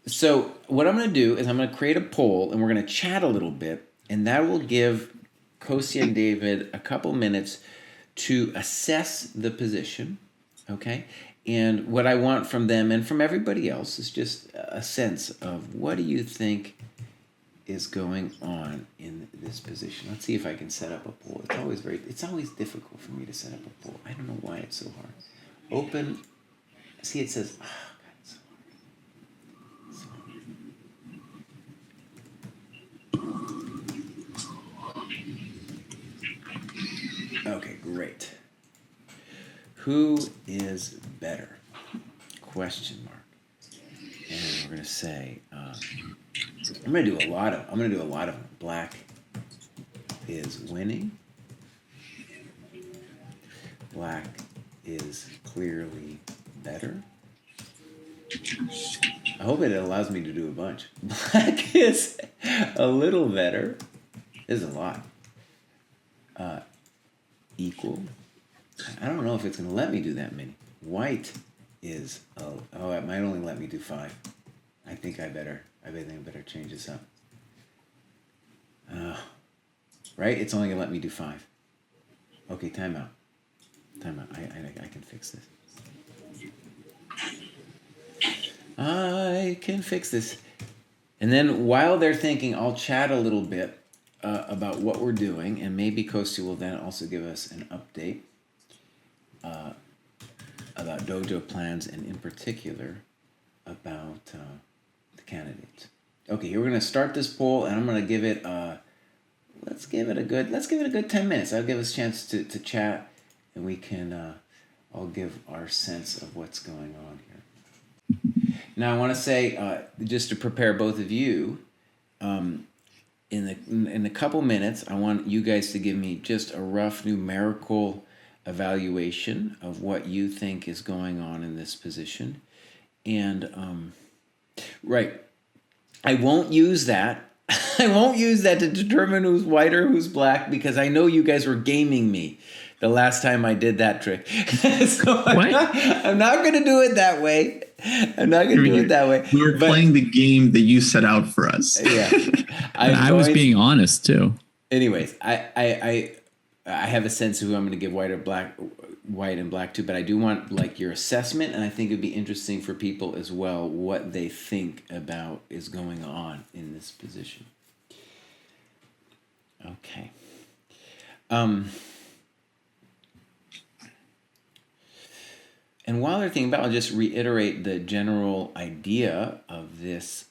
So what I'm going to do is I'm going to create a poll, and we're going to chat a little bit, and that will give Kostya and David a couple minutes to assess the position, okay? And what I want from them and from everybody else is just a sense of what do you think is going on in this position. Let's see if I can set up a poll. It's always difficult for me to set up a poll. I don't know why it's so hard. Open. See, it says. Oh, God, it's so hard. Okay, great. Who is better? Question mark. And we're gonna say. I'm gonna do a lot of them. Black is winning. Black is clearly better. I hope it allows me to do a bunch. Black is a little better. There's a lot. Equal. I don't know if it's going to let me do that many. White is, it might only let me do 5. I think I better change this up. Right? It's only going to let me do 5. Okay, time out. I can fix this. I can fix this. And then while they're thinking, I'll chat a little bit about what we're doing, and maybe Kostya will then also give us an update about dojo plans, and in particular about the candidates. Okay, here we're going to start this poll, and I'm going to give it let's give it a good 10 minutes. That'll give us a chance to chat, and we can all give our sense of what's going on here. Now I want to say, just to prepare both of you, in a couple minutes, I want you guys to give me just a rough numerical evaluation of what you think is going on in this position. And, right, I won't use that. I won't use that to determine who's white or who's black, because I know you guys were gaming me the last time I did that trick. So I'm not going to do it that way. We were playing the game that you set out for us. Yeah. I was being honest too. Anyways, I have a sense of who I'm going to give white and black to, but I do want like your assessment, and I think it'd be interesting for people as well what they think about is going on in this position. Okay. And while they're thinking about it, I'll just reiterate the general idea of this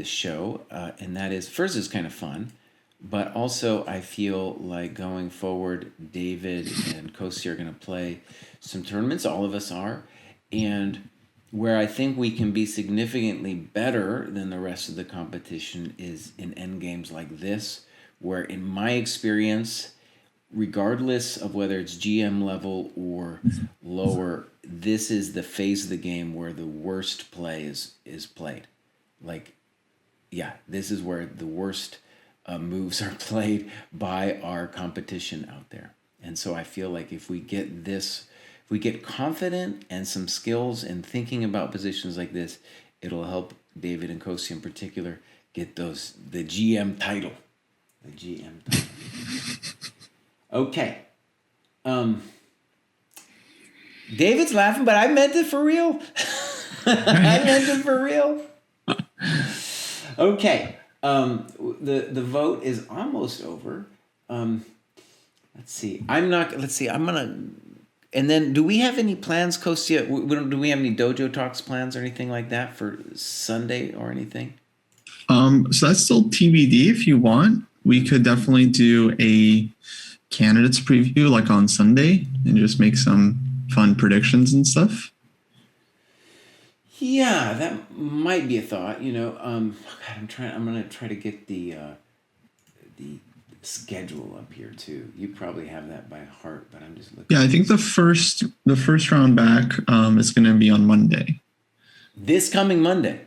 show, and that is, first, it's kind of fun, but also I feel like going forward, David and Kostya are going to play some tournaments. All of us are, and where I think we can be significantly better than the rest of the competition is in endgames like this, where in my experience, regardless of whether it's GM level or lower, this is the phase of the game where the worst play is played. Like, yeah, this is where the worst moves are played by our competition out there. And so I feel like if we get confident and some skills in thinking about positions like this, it'll help David and Kostya in particular get the GM title. The GM title. Okay. David's laughing, but I meant it for real. I meant it for real. Okay. The vote is almost over. Let's see. I'm gonna. And then, do we have any plans, Kostya? Do we have any dojo talks plans or anything like that for Sunday or anything? So that's still TBD. If you want, we could definitely do a candidates preview like on Sunday and just make some fun predictions and stuff. Yeah, that might be a thought. I'm gonna try to get the schedule up here too. You probably have that by heart, but I'm just looking. Yeah, I think the first round back is going to be on Monday. This coming Monday.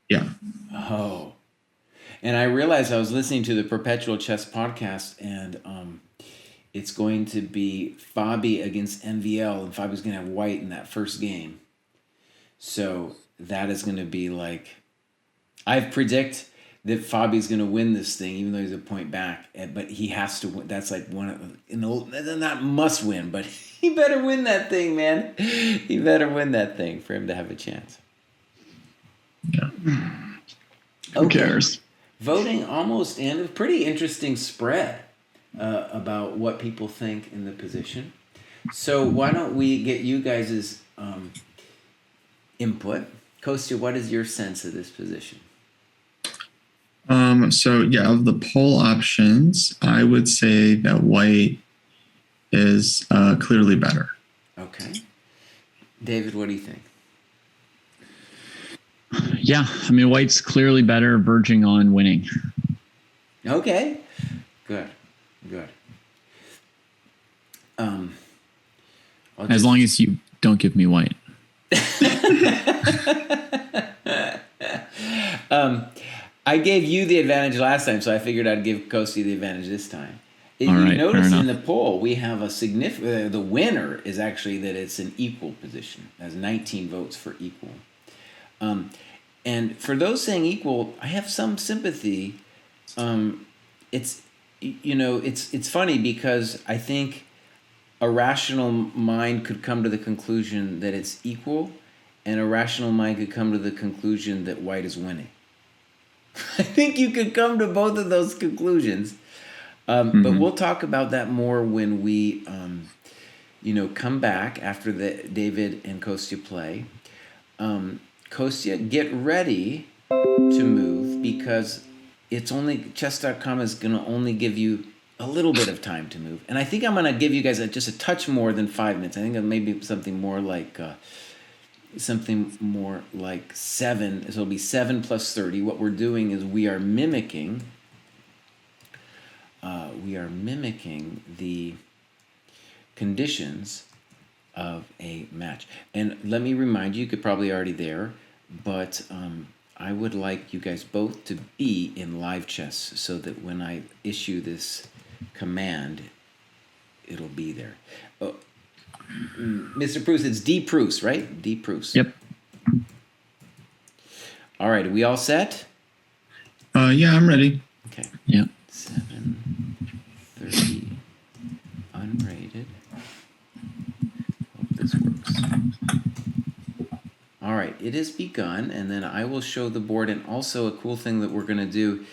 Yeah. Oh, and I realized I was listening to the Perpetual Chess podcast, and it's going to be Fabi against NVL, and Fabi's going to have white in that first game. So that is going to be like, I predict that Fabi's going to win this thing, even though he's a point back. But he has to win. That's like not must win, but he better win that thing, man. He better win that thing for him to have a chance. Yeah. Okay. Who cares? Voting almost in. A pretty interesting spread about what people think in the position. So why don't we get you guys' input? Kostya, what is your sense of this position? So yeah, of the poll options, I would say that white is clearly better. Okay. David, what do you think? Yeah, I mean, white's clearly better, verging on winning. Okay. Good. As long as you don't give me white. I gave you the advantage last time, so I figured I'd give Kostya the advantage this time. All right, notice in the poll we have a significant. The winner is actually that it's an equal position. It has 19 votes for equal. And for those saying equal, I have some sympathy. It's funny because I think a rational mind could come to the conclusion that it's equal, and a rational mind could come to the conclusion that white is winning. I think you could come to both of those conclusions. But we'll talk about that more when we, come back after the David and Kostya play. Kostya, get ready to move because it's only chess.com is going to only give you a little bit of time to move. And I think I'm going to give you guys just a touch more than 5 minutes. I think it may be something more like 7. So it'll be 7 plus 30. What we're doing is we are mimicking the conditions of a match. And let me remind you, could probably already there, but I would like you guys both to be in live chess so that when I issue this command, it'll be there. Oh, Mr. Pruess, it's D. Pruess, right? D. Pruess. Yep. All right, are we all set? Yeah, I'm ready. Okay. Yep. 7:30, unrated. Hope this works. All right, it has begun, and then I will show the board. And also, a cool thing that we're going to do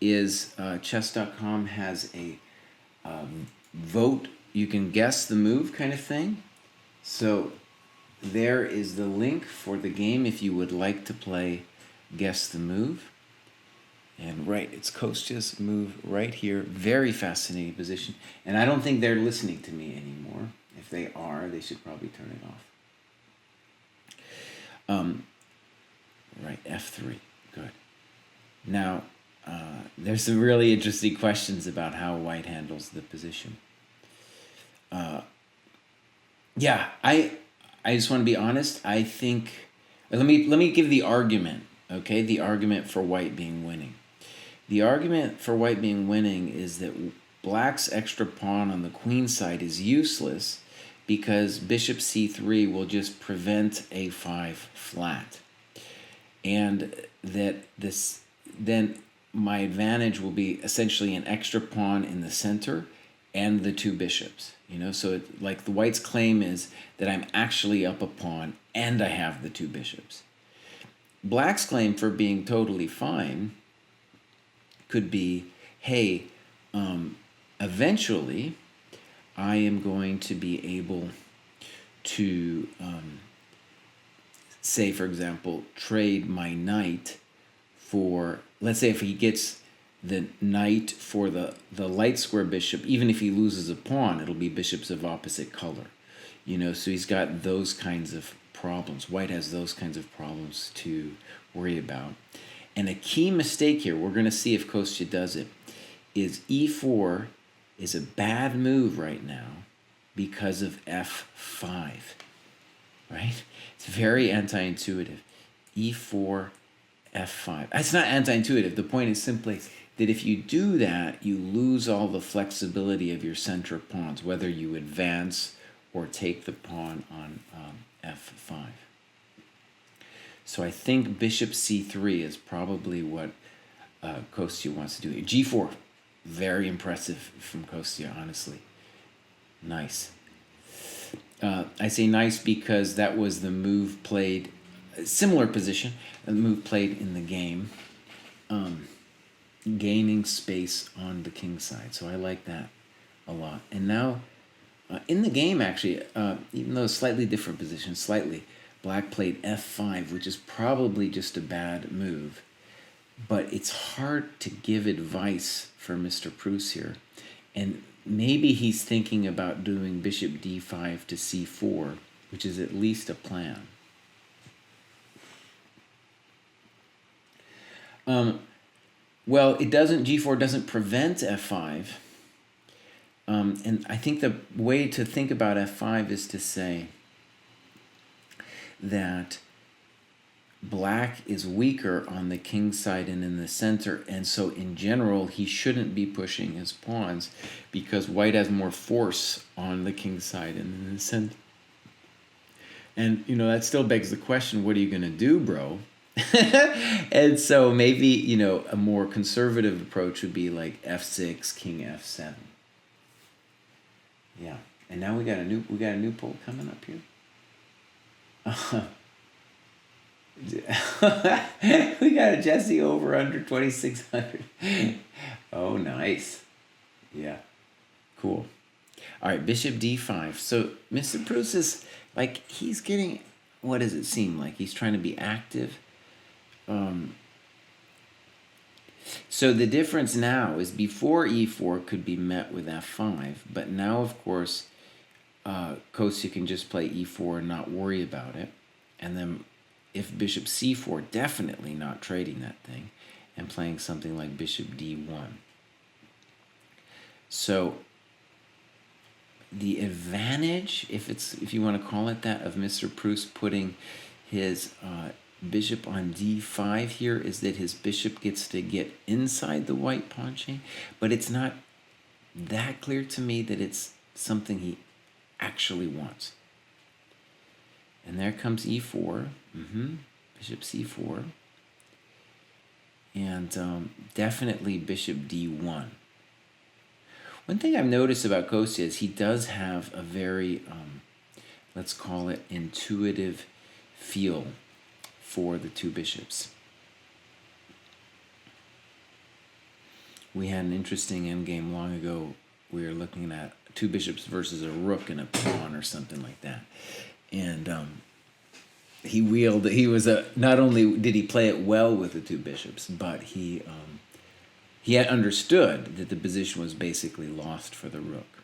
is chess.com has a vote. You can guess the move kind of thing. So there is the link for the game if you would like to play Guess the Move. And right, it's Kostya's move right here. Very fascinating position. And I don't think they're listening to me anymore. If they are, they should probably turn it off. Right, F3. Good. Now, there's some really interesting questions about how white handles the position. Yeah, I just want to be honest. I think let me give the argument. Okay, the argument for white being winning. The argument for white being winning is that black's extra pawn on the queen side is useless because bishop c3 will just prevent a5 flat, and that then my advantage will be essentially an extra pawn in the center and the two bishops. So like the white's claim is that I'm actually up a pawn and I have the two bishops. Black's claim for being totally fine could be, hey, eventually I am going to be able to, say, for example, trade my knight for, let's say if he gets the knight for the light square bishop, even if he loses a pawn, it'll be bishops of opposite color. So he's got those kinds of problems. White has those kinds of problems to worry about. And a key mistake here, we're going to see if Kostya does it, is e4 is a bad move right now because of f5, right? It's very anti-intuitive. e4, f5. It's not anti-intuitive. The point is simply that if you do that, you lose all the flexibility of your center pawns, whether you advance or take the pawn on f5. So I think bishop c3 is probably what Kostya wants to do. g4, very impressive from Kostya, honestly. Nice. I say nice because that was the move played, similar position, the move played in the game, gaining space on the king side. So I like that a lot. And now, in the game, actually, even though slightly different position, Black played f5, which is probably just a bad move. But it's hard to give advice for Mr. Pruess here. And maybe he's thinking about doing bishop d5 to c4, which is at least a plan. Well, g4 doesn't prevent f5. And I think the way to think about f5 is to say that Black is weaker on the king side and in the center, and so in general he shouldn't be pushing his pawns because White has more force on the king side and in the center. And that still begs the question, what are you going to do, bro? And so maybe a more conservative approach would be like f6, king f7. Yeah, and now we got a new poll coming up here. We got a Jesse over under 2,600. Oh, nice. Yeah, cool. All right, bishop d5. So Mr. Pruess is he's getting, what does it seem like? He's trying to be active. So the difference now is before e4 could be met with f5, but now, of course, Kostya can just play e4 and not worry about it. And then if bishop c4, definitely not trading that thing and playing something like bishop d1. So the advantage, if you want to call it that, of Mr. Pruess putting his bishop on d5 here is that his bishop gets to get inside the white pawn chain, but it's not that clear to me that it's something he actually wants. And there comes e4, bishop c4, and definitely bishop d1. One thing I've noticed about Kostya is he does have a very, let's call it, intuitive feel for the two bishops. We had an interesting endgame long ago. We were looking at two bishops versus a rook and a pawn or something like that. And not only did he play it well with the two bishops, but he had understood that the position was basically lost for the rook.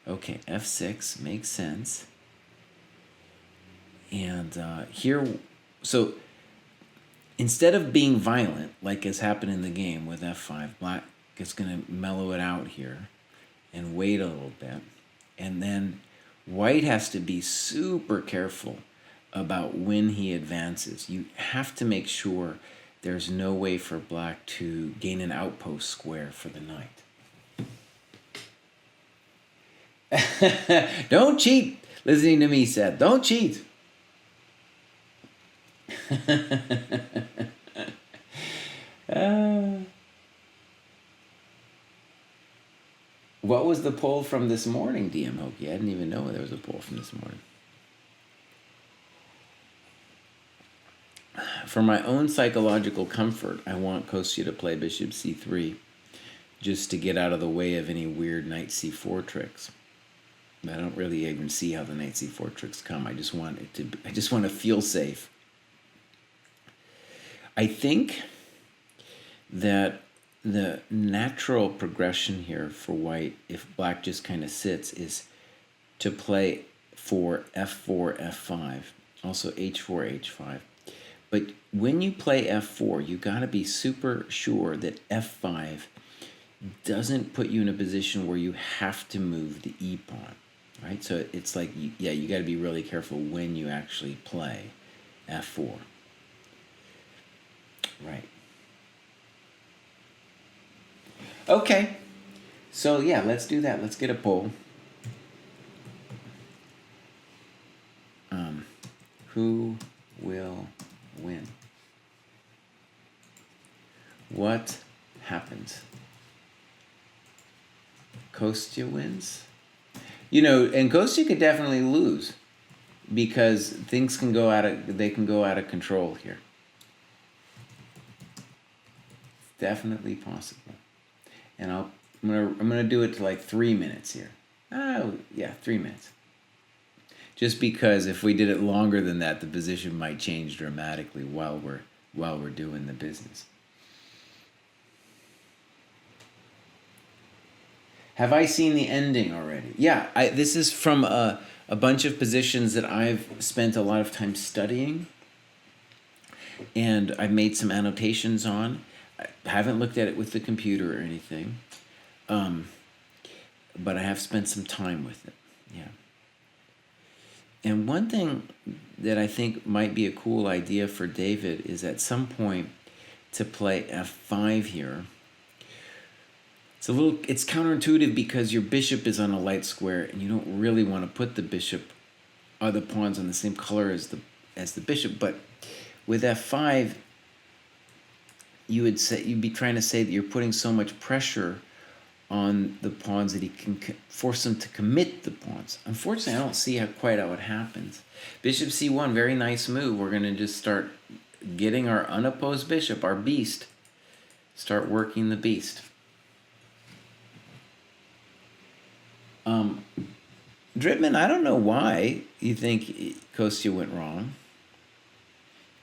Okay, f6 makes sense. And here, so instead of being violent, like has happened in the game with f5, Black is going to mellow it out here and wait a little bit. And then White has to be super careful about when he advances. You have to make sure there's no way for Black to gain an outpost square for the knight. Don't cheat, listening to me said. Don't cheat. What was the poll from this morning, DM Hokie? I didn't even know there was a poll from this morning. For my own psychological comfort, I want Kostya to play bishop c3 just to get out of the way of any weird knight c4 tricks. I don't really even see how the knight c4 tricks come. I just want to feel safe. I think that the natural progression here for White, if Black just kind of sits, is to play for f4, f5, also h4, h5. But when you play f4, you got to be super sure that f5 doesn't put you in a position where you have to move the e pawn, right? So it's like, you got to be really careful when you actually play f4. Right. Okay. So yeah, let's do that. Let's get a poll. Who will win? What happens? Kostya wins? And Kostya could definitely lose because things can go out of control here. It's definitely possible. And I'm gonna do it to like 3 minutes here. Oh yeah, 3 minutes. Just because if we did it longer than that, the position might change dramatically while we're doing the business. Have I seen the ending already? Yeah, this is from a bunch of positions that I've spent a lot of time studying, and I've made some annotations on. I haven't looked at it with the computer or anything, but I have spent some time with it. Yeah. And one thing that I think might be a cool idea for David is at some point to play f5 here. It's counterintuitive because your bishop is on a light square and you don't really want to put the bishop or the pawns on the same color as the bishop. But with f5, you'd be trying to say that you're putting so much pressure on the pawns that he can force them to commit the pawns. Unfortunately, I don't see quite how it happens. Bishop c1, very nice move. We're going to just start getting our unopposed bishop, our beast, start working the beast. Dritman, I don't know why you think Kostya went wrong.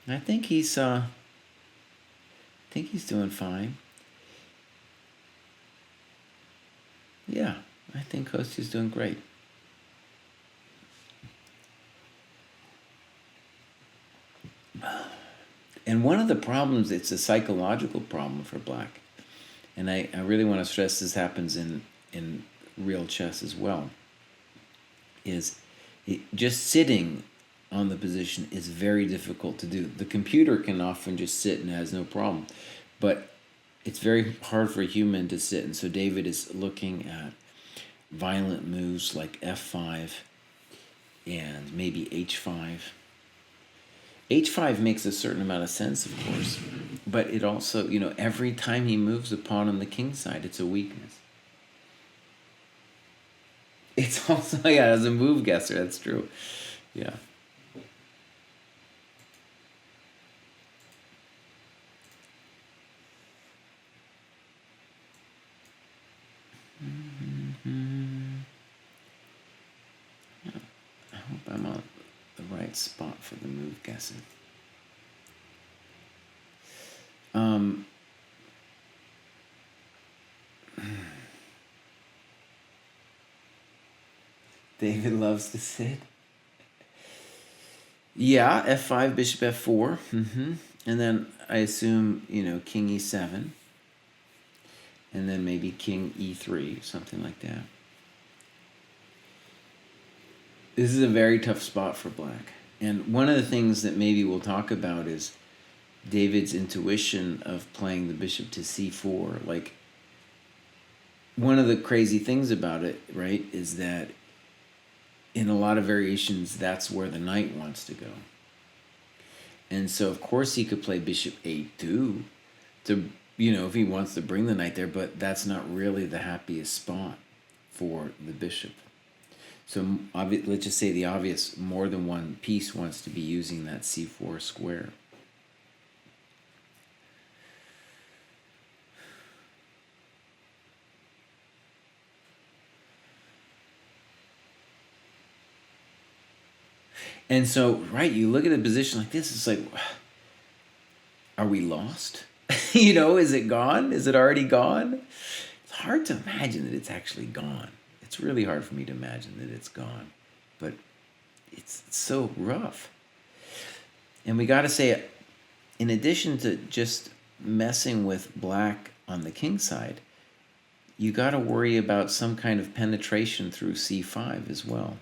I think he's doing fine. Yeah, I think Kostya's doing great. And one of the problems, it's a psychological problem for black. And I really want to stress this happens in real chess as well, is just sitting on the position is very difficult to do. The computer can often just sit and has no problem, but it's very hard for a human to sit. And so David is looking at violent moves like f5 and maybe h5. h5 makes a certain amount of sense, of course, but it also, every time he moves a pawn on the king side, it's a weakness. It's also, as a move guesser, that's true. Yeah. I hope I'm on the right spot for the move guessing. David loves to sit. Yeah, f5, bishop f4. And then I assume, king e7. And then maybe king e3, something like that. This is a very tough spot for black. And one of the things that maybe we'll talk about is David's intuition of playing the bishop to c4. Like, one of the crazy things about it, right, is that in a lot of variations, that's where the knight wants to go. And so, of course, he could play bishop a2 to, if he wants to bring the knight there, but that's not really the happiest spot for the bishop. So let's just say the obvious, more than one piece wants to be using that c4 square. And so, right, you look at a position like this, it's like, are we lost? Is it gone? Is it already gone? It's hard to imagine that it's actually gone. It's really hard for me to imagine that it's gone. But it's so rough. And we got to say, in addition to just messing with black on the king side, you got to worry about some kind of penetration through c5 as well.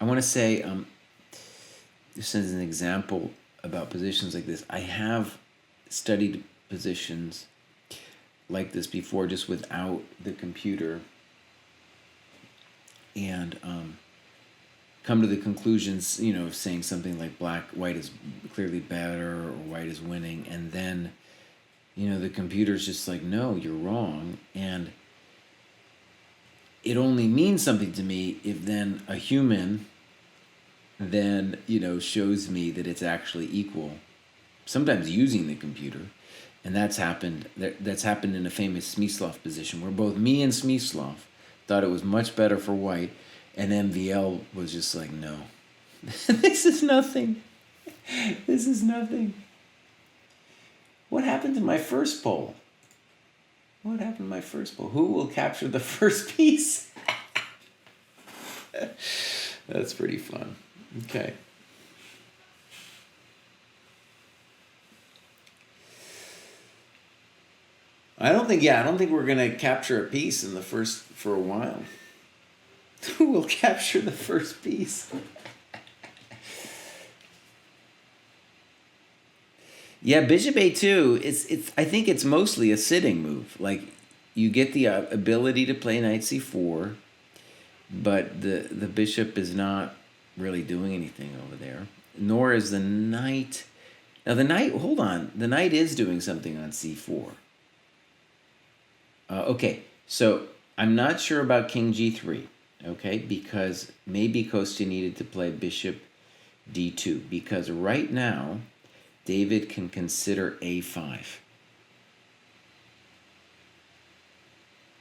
I want to say, just as an example about positions like this, I have studied positions like this before just without the computer. and come to the conclusions, of saying something like white is clearly better or white is winning, and then, the computer's just like, no, you're wrong, and it only means something to me if then a human then, shows me that it's actually equal, sometimes using the computer. And that's happened in a famous Smyslov position where both me and Smyslov thought it was much better for white, and MVL was just like, no, this is nothing. This is nothing. What happened to my first poll? Who will capture the first piece? That's pretty fun. Okay. I don't think we're going to capture a piece in the first for a while. Who will capture the first piece? Yeah, bishop a2, it's I think it's mostly a sitting move. Like, you get the ability to play knight c4, but the bishop is not really doing anything over there, nor is the knight. Now the knight, hold on, the knight is doing something on c4. Okay, so I'm not sure about king g3, okay, because maybe Kostya needed to play bishop d2, because right now David can consider a5.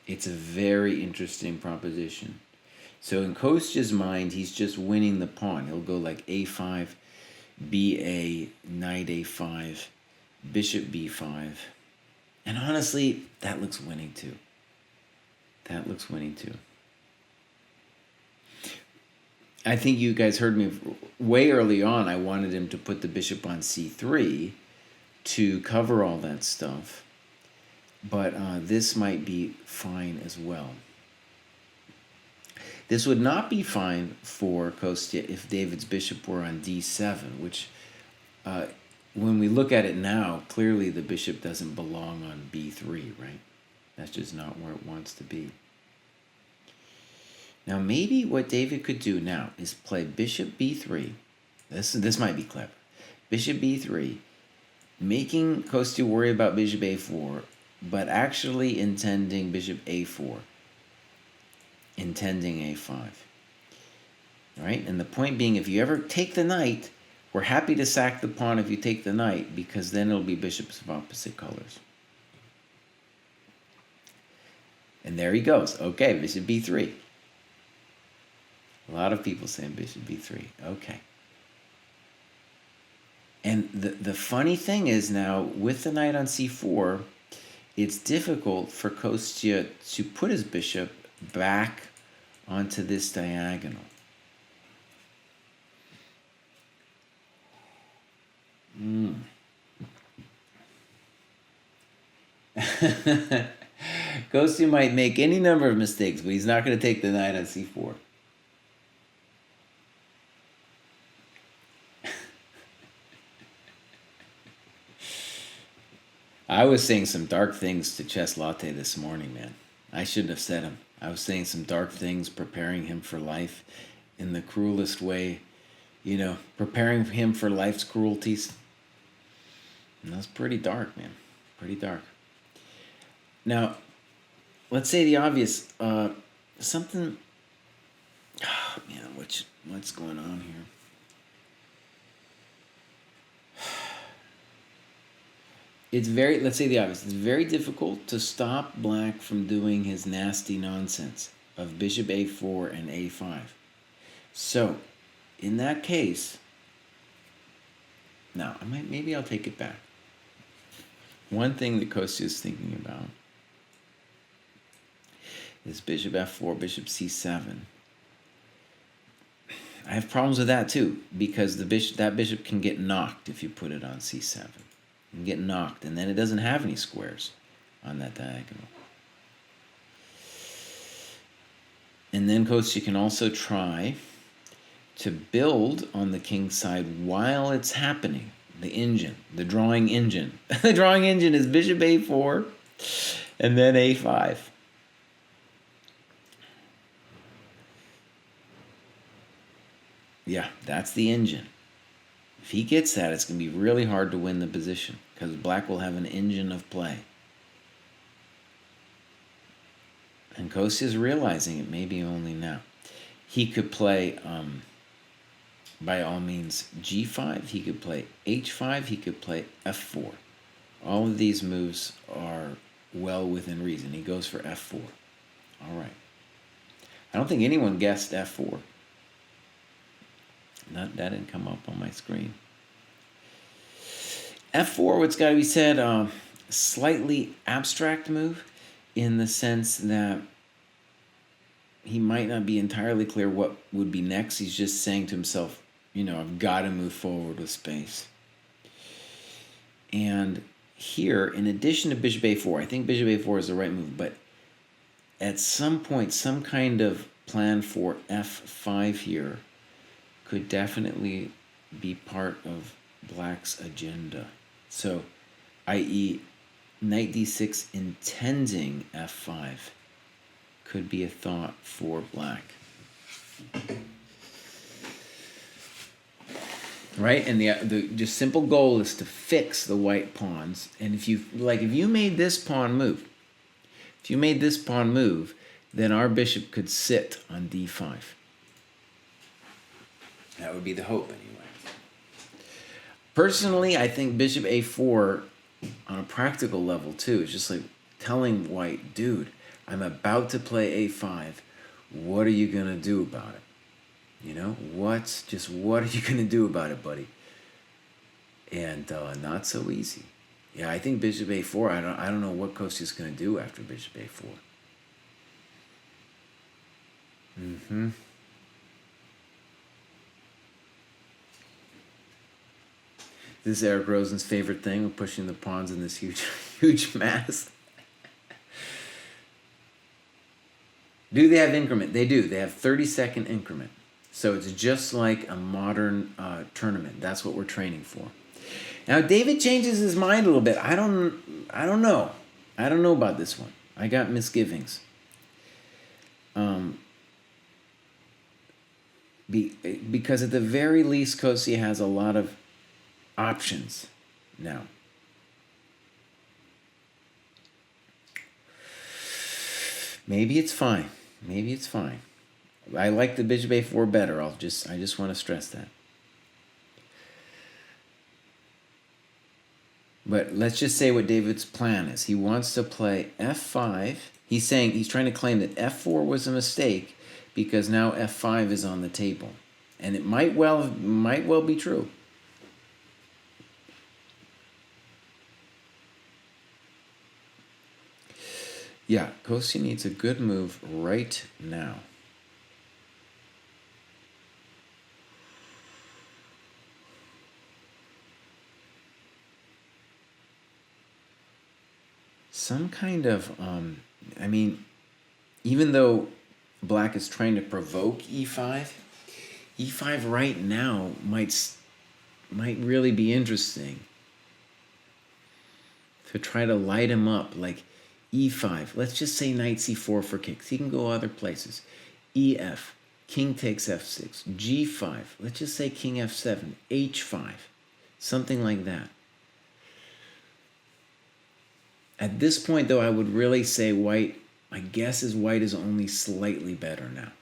It's a very interesting proposition. So in Kostya's mind, he's just winning the pawn. He'll go like a5, ba, knight a5, bishop b5. And honestly, that looks winning too. I think you guys heard me way early on. I wanted him to put the bishop on c3 to cover all that stuff. But this might be fine as well. This would not be fine for Kostya if David's bishop were on d7, which, when we look at it now, clearly the bishop doesn't belong on b3, right? That's just not where it wants to be. Now, maybe what David could do now is play bishop b3. This might be clever. Bishop b3, making Kostya worry about bishop a4, but actually intending bishop a4, intending a5. All right? And the point being, if you ever take the knight, we're happy to sack the pawn if you take the knight, because then it'll be bishops of opposite colors. And there he goes. Okay, bishop b3. A lot of people saying bishop b3. Okay. And the funny thing is now, with the knight on c4, it's difficult for Kostya to put his bishop back onto this diagonal. Kostya might make any number of mistakes, but he's not going to take the knight on c4. I was saying some dark things to Chess Latte this morning, man. I shouldn't have said them. I was saying some dark things, preparing him for life in the cruelest way, preparing him for life's cruelties. And that's pretty dark, man. Pretty dark. Now, let's say the obvious. Something. Oh, man, what's going on here? Let's say the obvious. It's very difficult to stop Black from doing his nasty nonsense of bishop a4 and a5. So, in that case, now maybe I'll take it back. One thing that Kostya is thinking about is bishop f4, bishop c7. I have problems with that too, because that bishop can get knocked if you put it on c7. And get knocked, and then it doesn't have any squares on that diagonal. And then Kostya can also try to build on the king side while it's happening. The drawing engine. The drawing engine is bishop a4 and then a5. Yeah, that's the engine. If he gets that, it's going to be really hard to win the position because black will have an engine of play. And Kostya is realizing it, maybe only now. He could play, by all means, g5. He could play h5. He could play f4. All of these moves are well within reason. He goes for f4. All right. I don't think anyone guessed f4. That didn't come up on my screen. f4, what's got to be said, slightly abstract move in the sense that he might not be entirely clear what would be next. He's just saying to himself, I've got to move forward with space. And here, in addition to bishop a4, I think bishop a4 is the right move, but at some point, some kind of plan for f5 here could definitely be part of black's agenda. So, i.e., knight d6 intending f5 could be a thought for black. Right? And the just simple goal is to fix the white pawns. And if you made this pawn move, then our bishop could sit on d5. That would be the hope, anyway. Personally, I think bishop a4, on a practical level, too, is just like telling white, dude, I'm about to play a5. What are you going to do about it? What are you going to do about it, buddy? And not so easy. Yeah, I think bishop a4, I don't know what Kostya's going to do after bishop a4. This is Eric Rosen's favorite thing, of pushing the pawns in this huge mass. Do they have increment? They do. They have 30-second increment. So it's just like a modern tournament. That's what we're training for. Now, David changes his mind a little bit. I don't know. I don't know about this one. I got misgivings. Because at the very least, Kostya has a lot of options now. Maybe it's fine. I like the bishop a4 better. I just want to stress that. But let's just say what David's plan is. He wants to play f5. He's trying to claim that f4 was a mistake because now f5 is on the table. And it might well be true. Yeah, Kostya needs a good move right now. Some kind of, even though black is trying to provoke e5, e5 right now might really be interesting to try to light him up, like e5. Let's just say knight c4 for kicks. He can go other places. ef, king takes f6, g5. Let's just say king f7, h5, something like that. At this point, though, I would really say white, my guess is white is only slightly better now.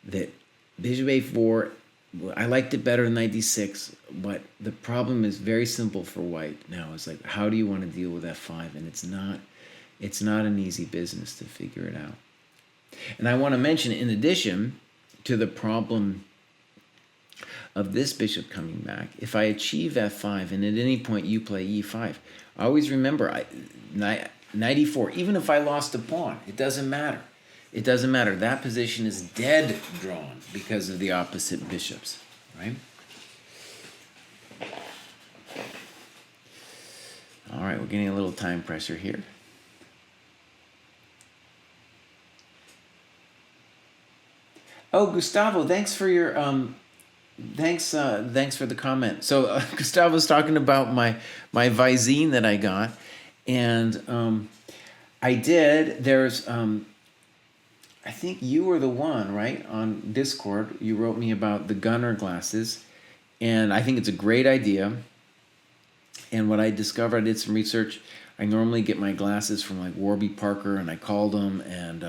That bishop a4, I liked it better than knight d6, but the problem is very simple for white now. It's like, how do you want to deal with f5? And it's not an easy business to figure it out. And I want to mention, in addition to the problem of this bishop coming back, if I achieve f5 and at any point you play e5, always remember, knight e4, even if I lost a pawn, it doesn't matter. It doesn't matter. That position is dead drawn because of the opposite bishops, right? All right, we're getting a little time pressure here. Oh, Gustavo, thanks for your thanks for the comment. So Gustavo's talking about my Visine that I got, and I did. There's I think you were the one, right, on Discord. You wrote me about the Gunner glasses, and I think it's a great idea. And what I discovered, I did some research. I normally get my glasses from like Warby Parker, and I called them, and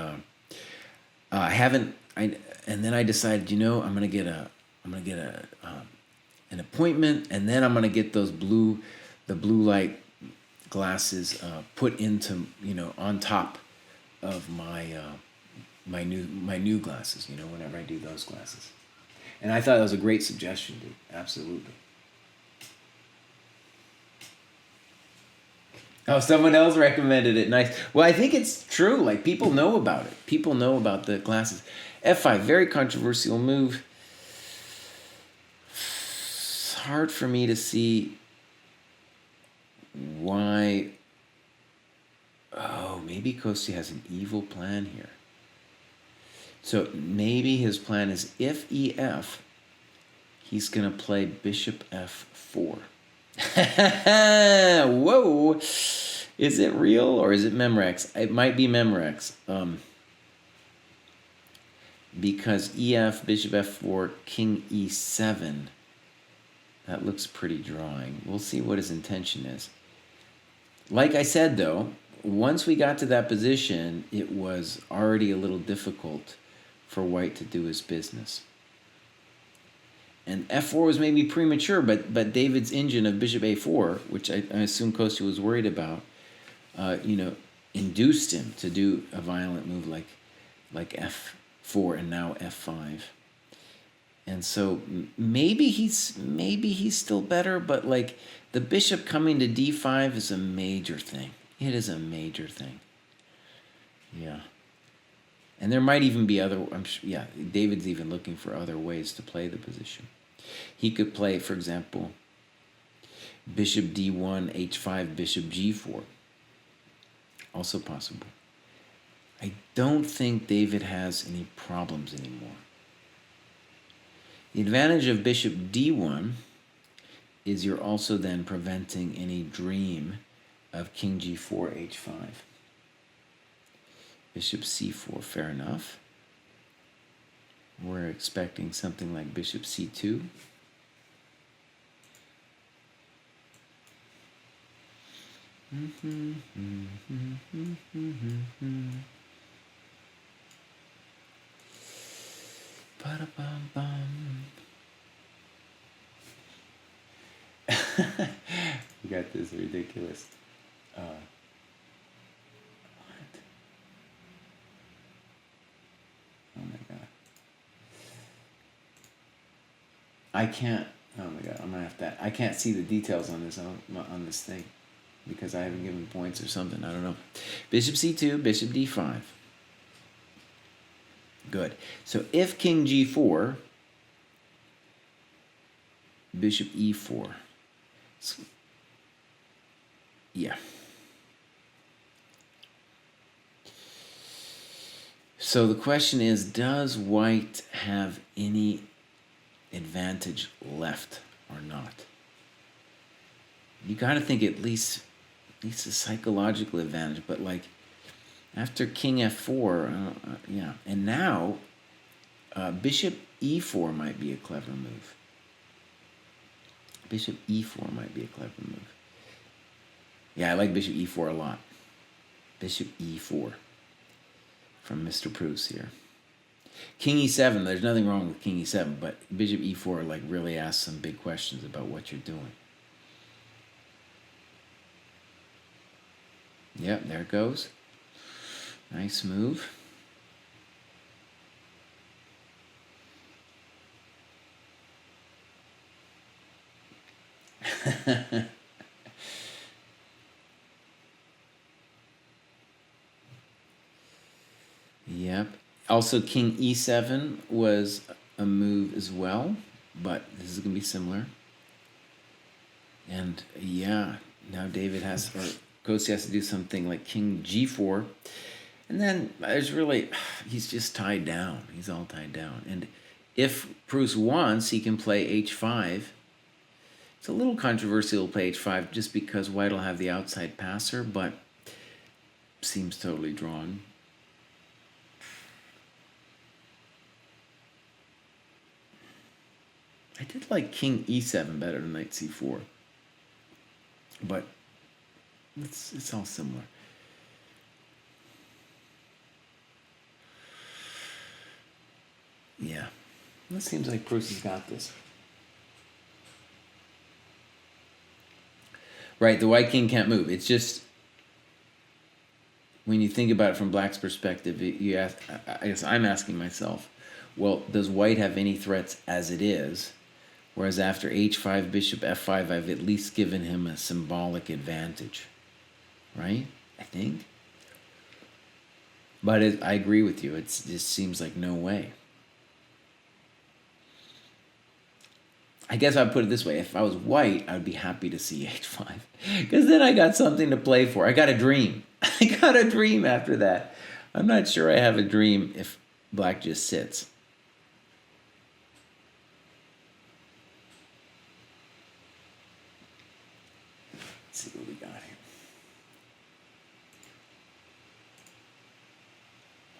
I haven't. And then I decided, I'm gonna get an appointment, and then I'm gonna get the blue light glasses put into on top of my new glasses. Whenever I do those glasses, and I thought that was a great suggestion, dude. Absolutely. Oh, someone else recommended it. Nice. Well, I think it's true. Like, people know about it. People know about the glasses. F5, very controversial move. It's hard for me to see why. Oh, maybe Kostya has an evil plan here. So maybe his plan is if EF, he's going to play bishop F4. Whoa. Is it real or is it Memorex? It might be Memorex. Because EF, bishop F4, king E7. That looks pretty drawing. We'll see what his intention is. Like I said, though, once we got to that position, it was already a little difficult for white to do his business. And F4 was maybe premature, but David's engine of bishop A4, which I assume Kostya was worried about, induced him to do a violent move like F4 and now F5. And so maybe he's still better, but like the bishop coming to D5 is a major thing. It is a major thing. Yeah. And there might even be other, David's even looking for other ways to play the position. He could play, for example, bishop D1, H5, bishop G4. Also possible. I don't think David has any problems anymore. The advantage of bishop D1 is you're also then preventing any dream of king G4, H5. Bishop C4, fair enough. We're expecting something like bishop C2. Ba-da-bum-bum. We got this ridiculous. What? Oh my god. I can't. Oh my god. I'm gonna have to. I can't see the details on this thing because I haven't given points or something. I don't know. Bishop C2, bishop D5. Good. So if king G4, bishop E4. So, yeah. So the question is, does white have any advantage left or not? You got to think at least a psychological advantage, but like after king F4, yeah. And now bishop E4 might be a clever move. Bishop E4 might be a clever move. Yeah, I like bishop E4 a lot. Bishop E4 from Mr. Pruess here. King E7, there's nothing wrong with king E7, but bishop E4 like really asks some big questions about what you're doing. Yep, there it goes. Nice move. Yep. Also, king E7 was a move as well, but this is going to be similar. And yeah, now David has, or Kostya has to do something like king G4. And then there's really, he's just tied down. He's all tied down. And if Pruess wants, he can play H5. It's a little controversial to play H5 just because white will have the outside passer, but seems totally drawn. I did like king e7 better than knight c4. But it's all similar. Yeah. It seems like Pruess has got this. Right, the white king can't move. It's just, when you think about it from black's perspective, you ask, I guess I'm asking myself, well, does white have any threats as it is? Whereas after h5, bishop f5, I've at least given him a symbolic advantage. Right? I think. But I agree with you. It just seems like no way. I guess I'd put it this way. If I was white, I'd be happy to see h5. Because then I got something to play for. I got a dream. I got a dream after that. I'm not sure I have a dream if black just sits. Let's see what we got here.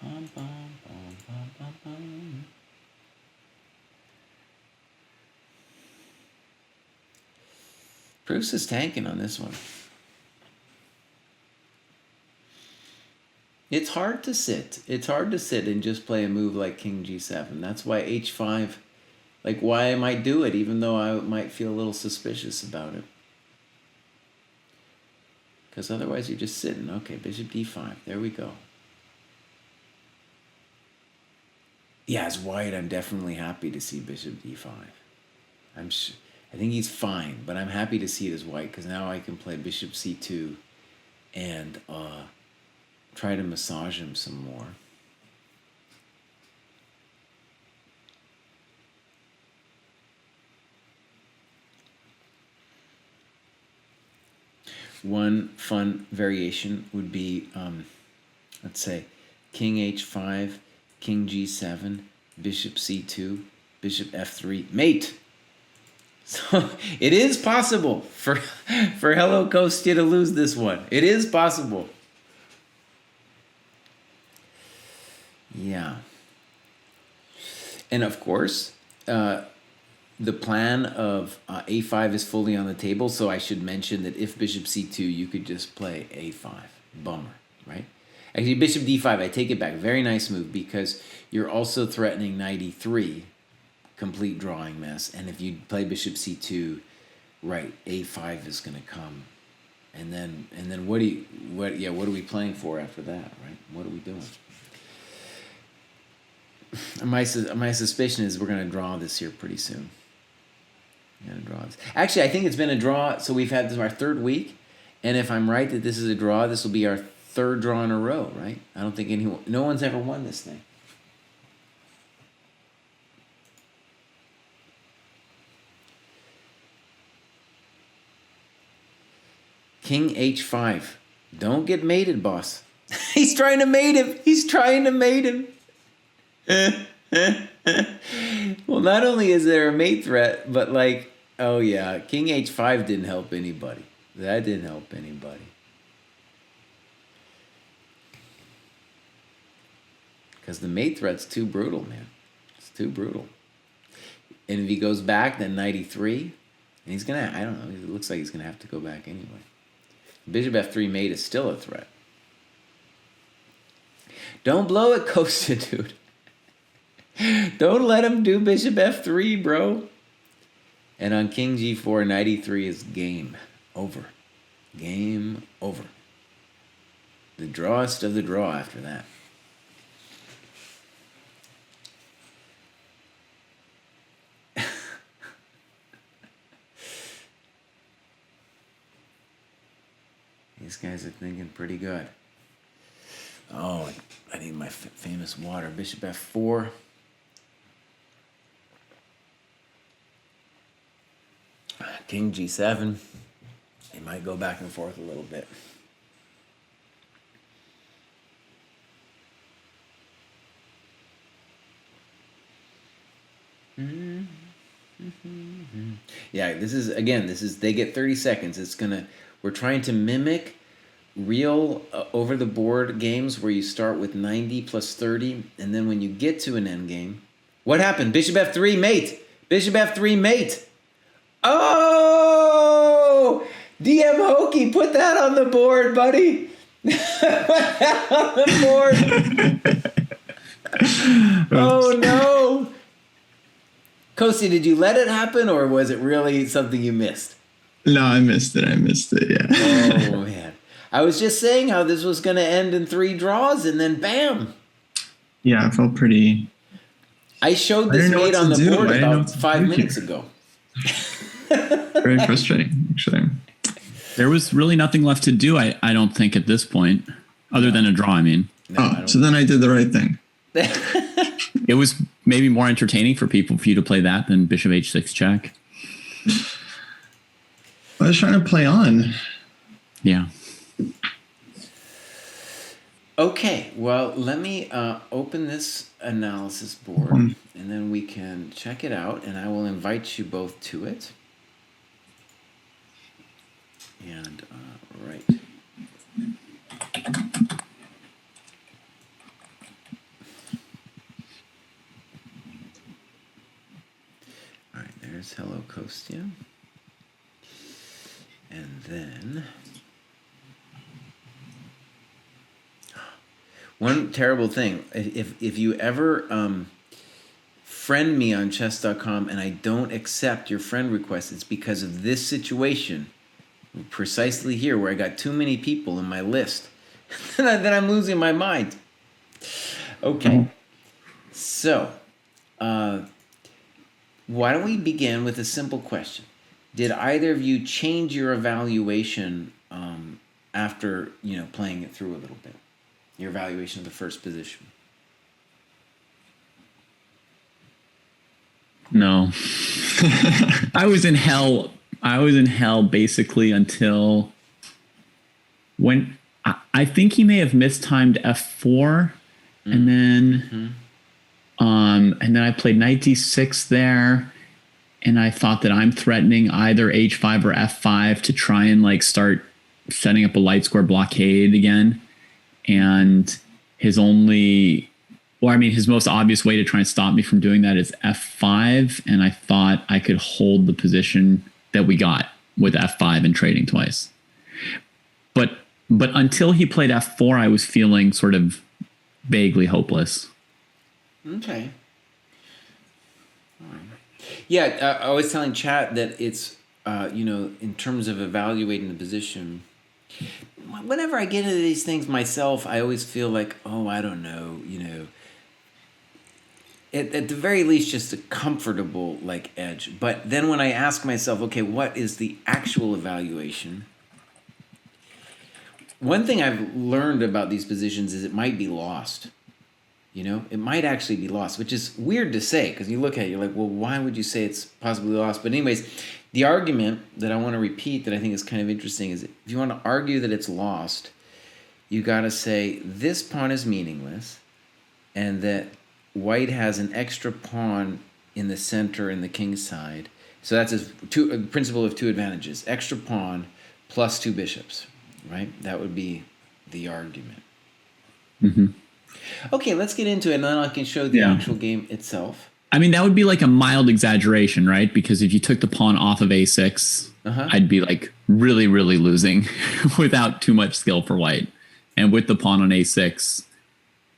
Bum, bum, bum, bum, bum, bum. Pruess is tanking on this one. It's hard to sit. It's hard to sit and just play a move like king g7. That's why h5, like why I might do it, even though I might feel a little suspicious about it. Because otherwise you're just sitting. Okay, bishop d5. There we go. Yeah, as white, I'm definitely happy to see bishop d5. I think he's fine, but I'm happy to see it as white because now I can play bishop c2 and try to massage him some more. One fun variation would be, let's say, king h5, king g7, bishop c2, bishop f3, mate! So it is possible for Hello Kostya to lose this one. It is possible. Yeah. And of course, the plan of a5 is fully on the table, so I should mention that if bishop c2, you could just play a5. Bummer, right? Actually, bishop d5, I take it back. Very nice move because you're also threatening knight e3. Complete drawing mess. And if you play bishop c2, right, a5 is going to come. And then what are we playing for after that, right? What are we doing? My suspicion is we're going to draw this here pretty soon. We're going to draw this. Actually, I think it's been a draw. So we've had this our third week. And if I'm right that this is a draw, this will be our third draw in a row, right? I don't think no one's ever won this thing. King h5. Don't get mated, boss. He's trying to mate him. He's trying to mate him. Well, not only is there a mate threat, but like, oh yeah, king h5 didn't help anybody. That didn't help anybody. Because the mate threat's too brutal, man. It's too brutal. And if he goes back, then knight e3. And he's going to, I don't know, it looks like he's going to have to go back anyway. Bishop f3 mate is still a threat. Don't blow it, Kostya, dude. Don't let him do bishop f3, bro. And on king g4, knight e3 is game over. Game over. The drawest of the draw after that. These guys are thinking pretty good. Oh, I need my famous water. Bishop f4. King g7. They might go back and forth a little bit. Yeah, this is they get 30 seconds. We're trying to mimic real over-the-board games where you start with 90 plus 30, and then when you get to an endgame, what happened? Bishop f3, mate! Bishop F3 mate. Oh! DM Hokey, put that on the board, buddy. Put that on the board. Oh, no. Kostya, did you let it happen, or was it really something you missed? No, I missed it. Yeah. Oh, man. I was just saying how this was going to end in 3 draws, and then bam. Yeah, I felt pretty... I showed this mate on the board about 5 minutes ago. Very frustrating, actually. There was really nothing left to do, I don't think, at this point, other than a draw, I mean. No, so then I did the right thing. It was maybe more entertaining for people for you to play that than Bishop H6 check. I was trying to play on. Yeah. Okay, well, let me open this analysis board, and then we can check it out, and I will invite you both to it. And, right. All right, there's hello, Kostya. And then... one terrible thing, if you ever friend me on chess.com and I don't accept your friend request, it's because of this situation, precisely here, where I got too many people in my list. Then I'm losing my mind. Okay. So, why don't we begin with a simple question? Did either of you change your evaluation after, playing it through a little bit? Your evaluation of the first position? No. I was in hell basically until when I think he may have mistimed F4 and then I played knight D6 there, and I thought that I'm threatening either H5 or F5 to try and start setting up a light square blockade again. And his most obvious way to try and stop me from doing that is F5. And I thought I could hold the position that we got with F5 and trading twice. But until he played F4, I was feeling sort of vaguely hopeless. Okay. All right. Yeah, I was telling chat that it's, in terms of evaluating the position, whenever I get into these things myself, I always feel like, I don't know, at the very least, just a comfortable edge. But then when I ask myself, okay, what is the actual evaluation? One thing I've learned about these positions is it might be lost. It might actually be lost, which is weird to say, because you look at it, you're like, well, why would you say it's possibly lost? But anyways, the argument that I want to repeat that I think is kind of interesting is if you want to argue that it's lost, you got to say this pawn is meaningless and that white has an extra pawn in the center and the king side. So that's a principle of 2 advantages. Extra pawn plus 2 bishops, right? That would be the argument. Mm-hmm. Okay, let's get into it, and then I can show the actual game itself. I mean, that would be a mild exaggeration, right? Because if you took the pawn off of A6, I'd be really, really losing without too much skill for white. And with the pawn on A6,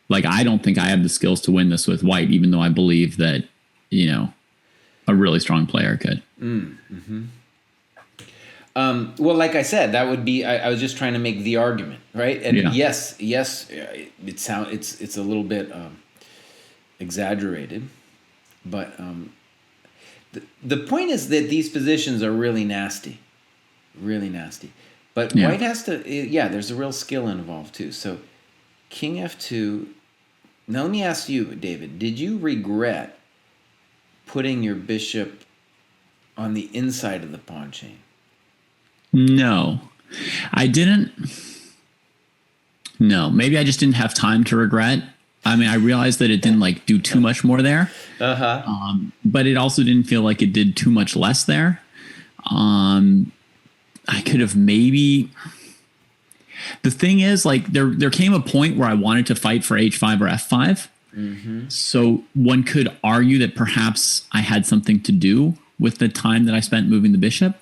I don't think I have the skills to win this with white, even though I believe that, a really strong player could. Mm-hmm. Well, like I said, that would be. I was just trying to make the argument, right? And yes, it's a little bit exaggerated, but the point is that these positions are really nasty. But white has to. There's a real skill involved too. So, King F2. Now let me ask you, David. Did you regret putting your bishop on the inside of the pawn chain? No, I didn't. No, maybe I just didn't have time to regret. I mean, I realized that it didn't do too much more there. But it also didn't feel like it did too much less there. I could have maybe. The thing is, there came a point where I wanted to fight for H5 or F5. So one could argue that perhaps I had something to do with the time that I spent moving the bishop.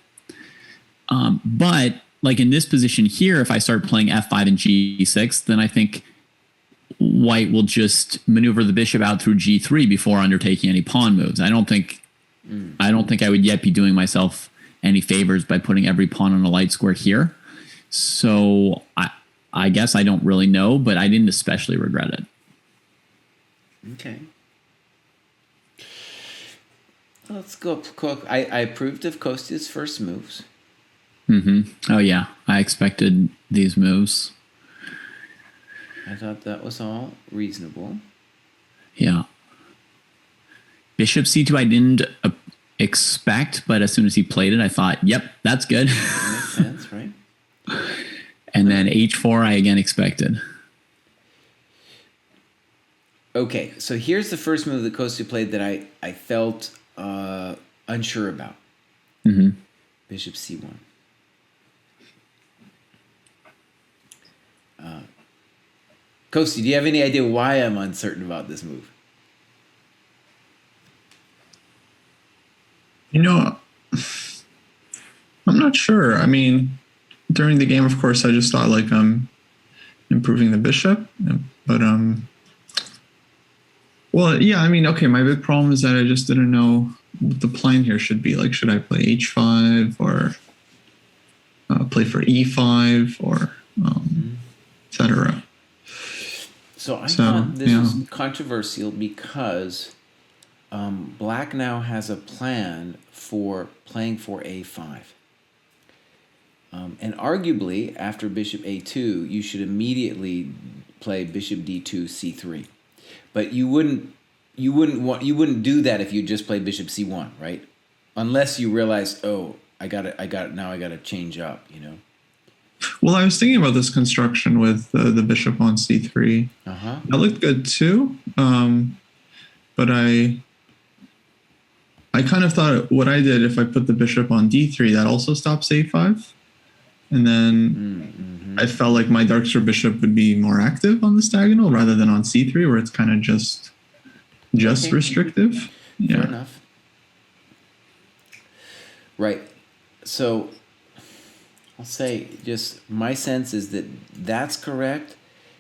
But like in this position here, if I start playing f5 and g6, then I think white will just maneuver the bishop out through g3 before undertaking any pawn moves. I don't think I would yet be doing myself any favors by putting every pawn on a light square here. So I guess I don't really know, but I didn't especially regret it. Okay. Let's go. I approved of Kostya's first moves. Oh yeah, I expected these moves. I thought that was all reasonable. Yeah. Bishop c2 I didn't expect, but as soon as he played it, I thought, yep, that's good. That makes sense, right? And then h4 I again expected. Okay, so here's the first move that Kostya played that I felt unsure about. Bishop c1. Kostya, do you have any idea why I'm uncertain about this move? You know, I'm not sure. I mean, during the game, of course, I just thought like I'm improving the bishop, but well, yeah. I mean, okay. My big problem is that I just didn't know what the plan here should be. Like, should I play h5 or play for e5 or etc. So I thought this was controversial because Black now has a plan for playing for a5. And arguably, after bishop a2, you should immediately play bishop d2 c3. But you wouldn't do that if you just played bishop c1, right? Unless you realize, oh, I got to change up, you know. Well, I was thinking about this construction with the bishop on c3. That looked good too, but I kind of thought what I did if I put the bishop on d3, that also stops a5, and then I felt like my dark square bishop would be more active on this diagonal rather than on c3, where it's kind of just restrictive. Yeah. Fair enough. Right. So I'll say just my sense is that that's correct.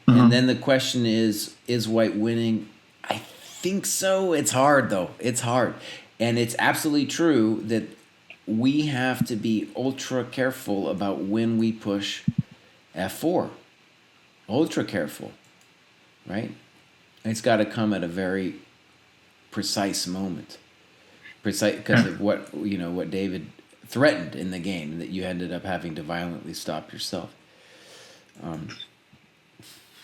And then the question is white winning? I think so. It's hard, though. It's hard. And it's absolutely true that we have to be ultra careful about when we push f4. Ultra careful, right? It's got to come at a very precise moment. Precise because of what David threatened in the game that you ended up having to violently stop yourself.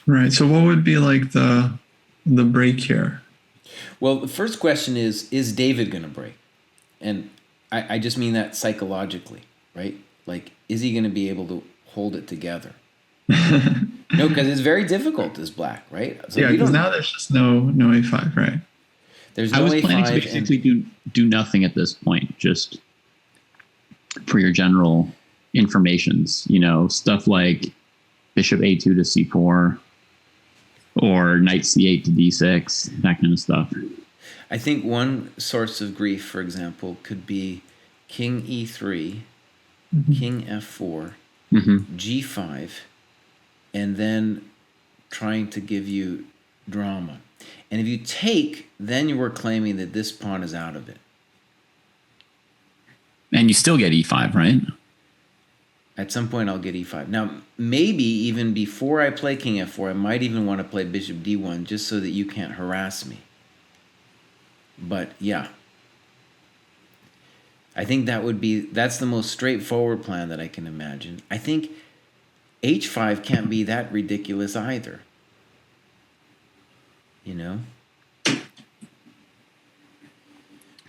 Right. So what would be like the break here? Well, the first question is David going to break? And I just mean that psychologically, right? Like, is he going to be able to hold it together? No, because it's very difficult as Black, right? So yeah, because now there's just no a5, right? There's no I was a5 planning to basically do nothing at this point, just for your general informations, stuff like bishop a2 to c4 or knight c8 to d6, that kind of stuff. I think one source of grief, for example, could be king e3, king f4, g5, and then trying to give you drama. And if you take, then you were claiming that this pawn is out of it. And you still get e5, right? At some point, I'll get e5. Now, maybe even before I play king f4, I might even want to play bishop d1 just so that you can't harass me. But, yeah. I think that's the most straightforward plan that I can imagine. I think h5 can't be that ridiculous either.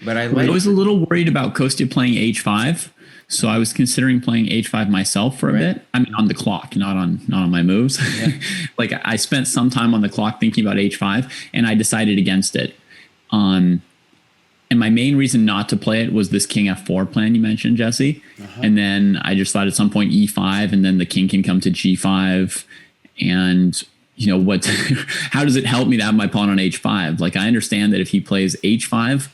But I was a little worried about Kostya playing h5, so I was considering playing h5 myself for a bit. I mean, on the clock, not on my moves. Yeah. Like, I spent some time on the clock thinking about h5, and I decided against it. And my main reason not to play it was this king f4 plan you mentioned, Jesse. And then I just thought at some point e5, and then the king can come to g5, and what, how does it help me to have my pawn on h5? Like, I understand that if he plays h5,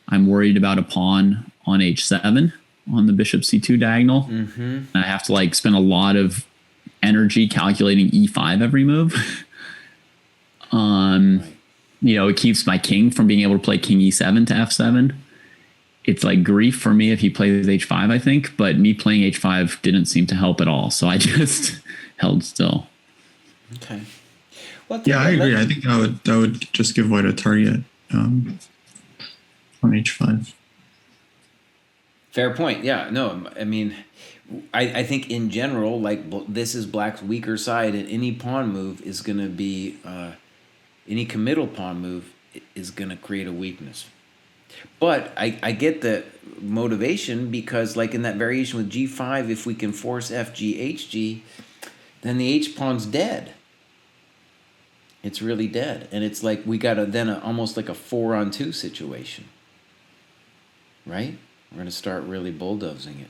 I'm worried about a pawn on h7 on the bishop c2 diagonal. And I have to like spend a lot of energy calculating e5 every move. It keeps my king from being able to play king e7 to f7. It's like grief for me if he plays h5, I think, but me playing h5 didn't seem to help at all. So I just held still. Okay. Well, yeah, I agree. I think that would just give white a target on h5. Fair point. Yeah. No, I mean, I think in general, like this is black's weaker side, and any pawn move is going to be any committal pawn move is going to create a weakness. But I get the motivation because, like in that variation with g5, if we can force fg hg, then the h pawn's dead. It's really dead, and it's like we got almost like a 4-on-2 situation, right? We're going to start really bulldozing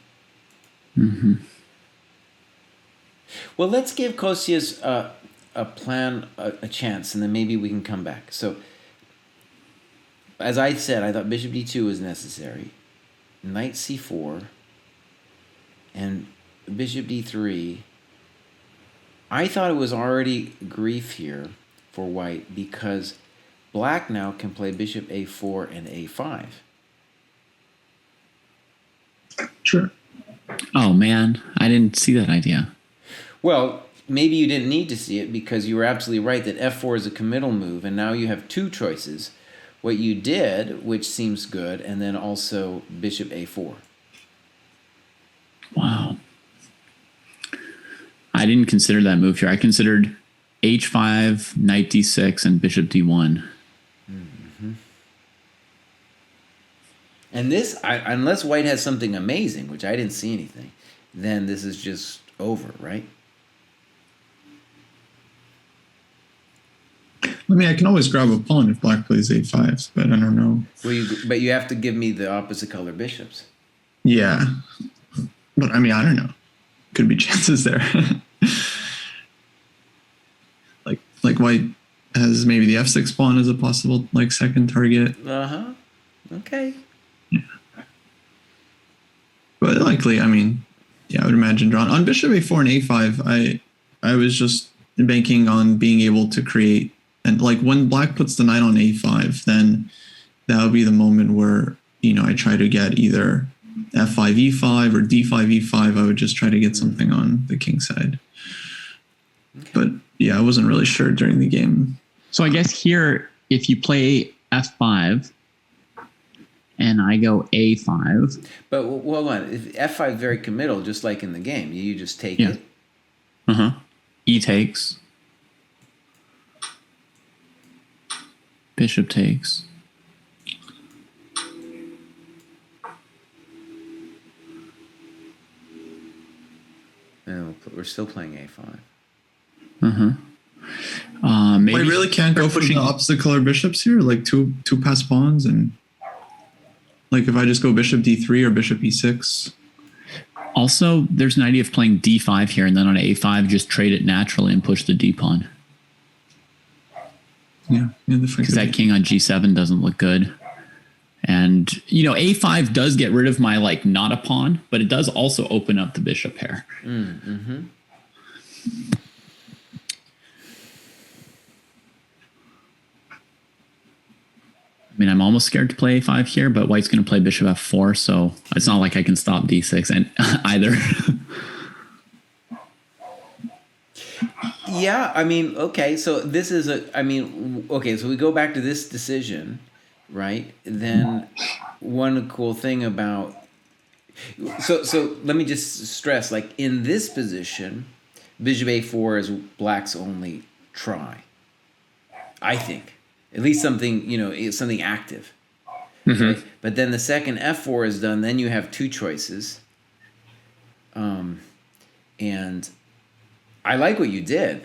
it. Well, let's give Kostya's a plan a chance, and then maybe we can come back. So, as I said, I thought bishop d2 was necessary. Knight c4 and bishop d3. I thought it was already grief here for white because black now can play bishop a4 and a5. Sure. Oh man, I didn't see that idea. Well, maybe you didn't need to see it because you were absolutely right that f4 is a committal move, and now you have two choices. What you did, which seems good, and then also bishop a4. Wow. I didn't consider that move here. I considered h5, knight d6, and bishop d1. And this, unless white has something amazing, which I didn't see anything, then this is just over, right? I mean, I can always grab a pawn if black plays a5, but I don't know. Well, but you have to give me the opposite color bishops. Yeah. But I mean, I don't know. Could be chances there. like white has maybe the f6 pawn as a possible like second target. Okay. Yeah. But likely, I mean, yeah, I would imagine drawn on bishop a4 and a5. I was just banking on being able to create, and like when black puts the knight on a5, then that would be the moment where I try to get either f5 e5 or d5 e5. I would just try to get something on the king side. Okay. But yeah, I wasn't really sure during the game. So I guess here, if you play f5 and I go a5. But hold on, if f5 is very committal, just like in the game. You just take it. E takes. Bishop takes. No, we're still playing a5. Maybe I really can't go for the opposite color bishops here, like two pass pawns, and like if I just go bishop d3 or bishop e6. Also, there's an idea of playing d5 here, and then on a5, just trade it naturally and push the d pawn. Yeah, because that king on g7 doesn't look good. And, a5 does get rid of my, like, not a pawn, but it does also open up the bishop pair. I mean, I'm almost scared to play a5 here, but white's going to play bishop f4, so it's not like I can stop d6 and either. Yeah, I mean, okay, so this is so we go back to this decision, right? Then one cool thing about... So let me just stress, like, in this position, bishop a4 is black's only try, I think. At least something, something active. Right? But then the second f4 is done, then you have two choices. And I like what you did.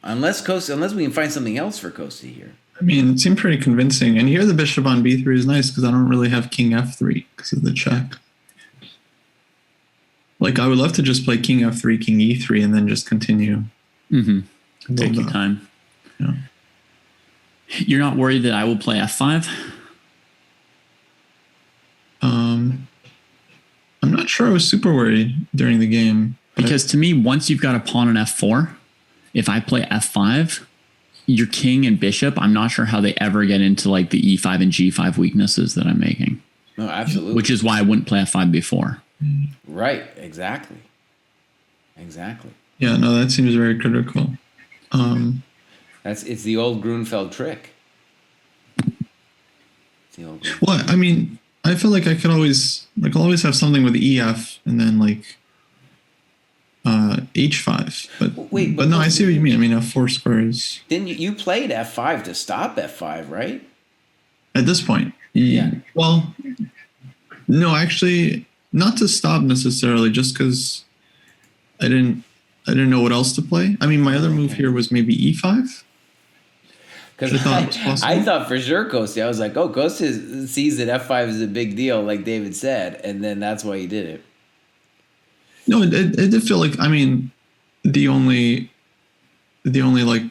Unless we can find something else for Kostya here. I mean, it seemed pretty convincing. And here the bishop on b3 is nice because I don't really have king f3 because of the check. Like, I would love to just play king f3, king e3, and then just continue. Take your time. Yeah. You're not worried that I will play f5? I'm not sure I was super worried during the game. Because to me, once you've got a pawn on f4, if I play f5, your king and bishop, I'm not sure how they ever get into like the e5 and g5 weaknesses that I'm making. No, absolutely. Which is why I wouldn't play f5 before. Right, exactly. Exactly. Yeah, no, that seems very critical. It's the old Grunfeld trick. It's the old Grunfeld. Well, I mean, I feel like I could always have something with EF and then like H5. But no, I see what you mean. I mean, F4 squares. Then you played F5 to stop F5, right? At this point. Yeah. Well, no, actually, not to stop necessarily, just because I didn't know what else to play. I mean, my other move here was maybe E5. Because I thought for sure Kostya. I was like, oh, Kostya sees that F5 is a big deal, like David said, and then that's why he did it. No, it did feel like, I mean, the only like,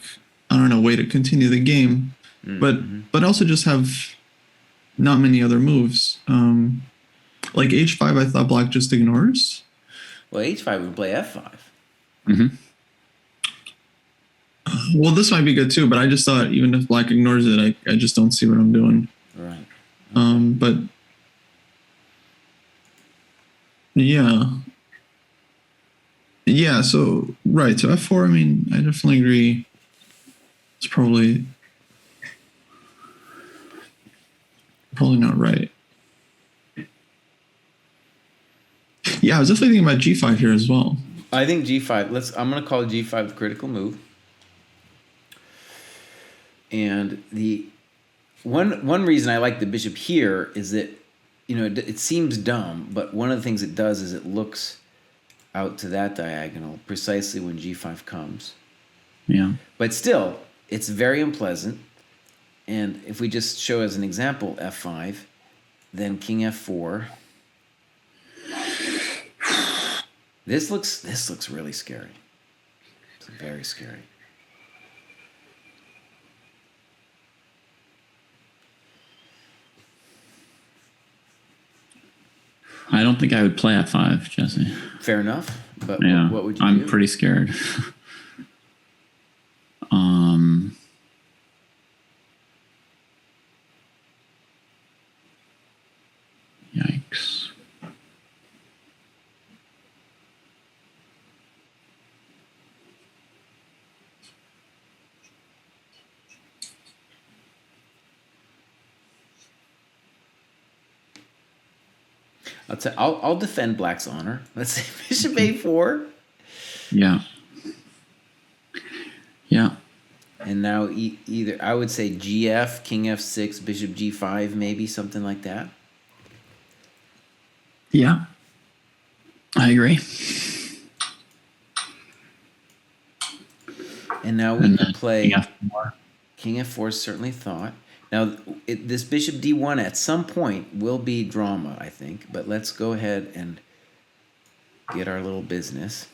I don't know, way to continue the game, but also just have not many other moves. Like H5, I thought black just ignores. Well, H5 would play F5. Mm-hmm. Well, this might be good too, but I just thought even if black ignores it, I just don't see what I'm doing. Right. But yeah. Yeah, so right. So F4, I mean, I definitely agree. It's probably not right. Yeah, I was definitely thinking about G5 here as well. I think G5. I'm going to call G5 the critical move. And the one reason I like the bishop here is that, you know, it seems dumb, but one of the things it does is it looks out to that diagonal precisely when G5 comes. Yeah. But still, it's very unpleasant. And if we just show as an example F5, then King F4. This looks really scary. It's very scary. I don't think I would play f5, Jesse. Fair enough. But yeah, what would you do? I'm pretty scared. Yikes. I'll defend black's honor. Let's say bishop a4. Yeah. Yeah. And now either I would say GF, King F6, Bishop G5, maybe something like that. Yeah. I agree. And now we can play King F4. King F4 is certainly thought. Now, this Bishop D1 at some point will be drama, I think. But let's go ahead and get our little business.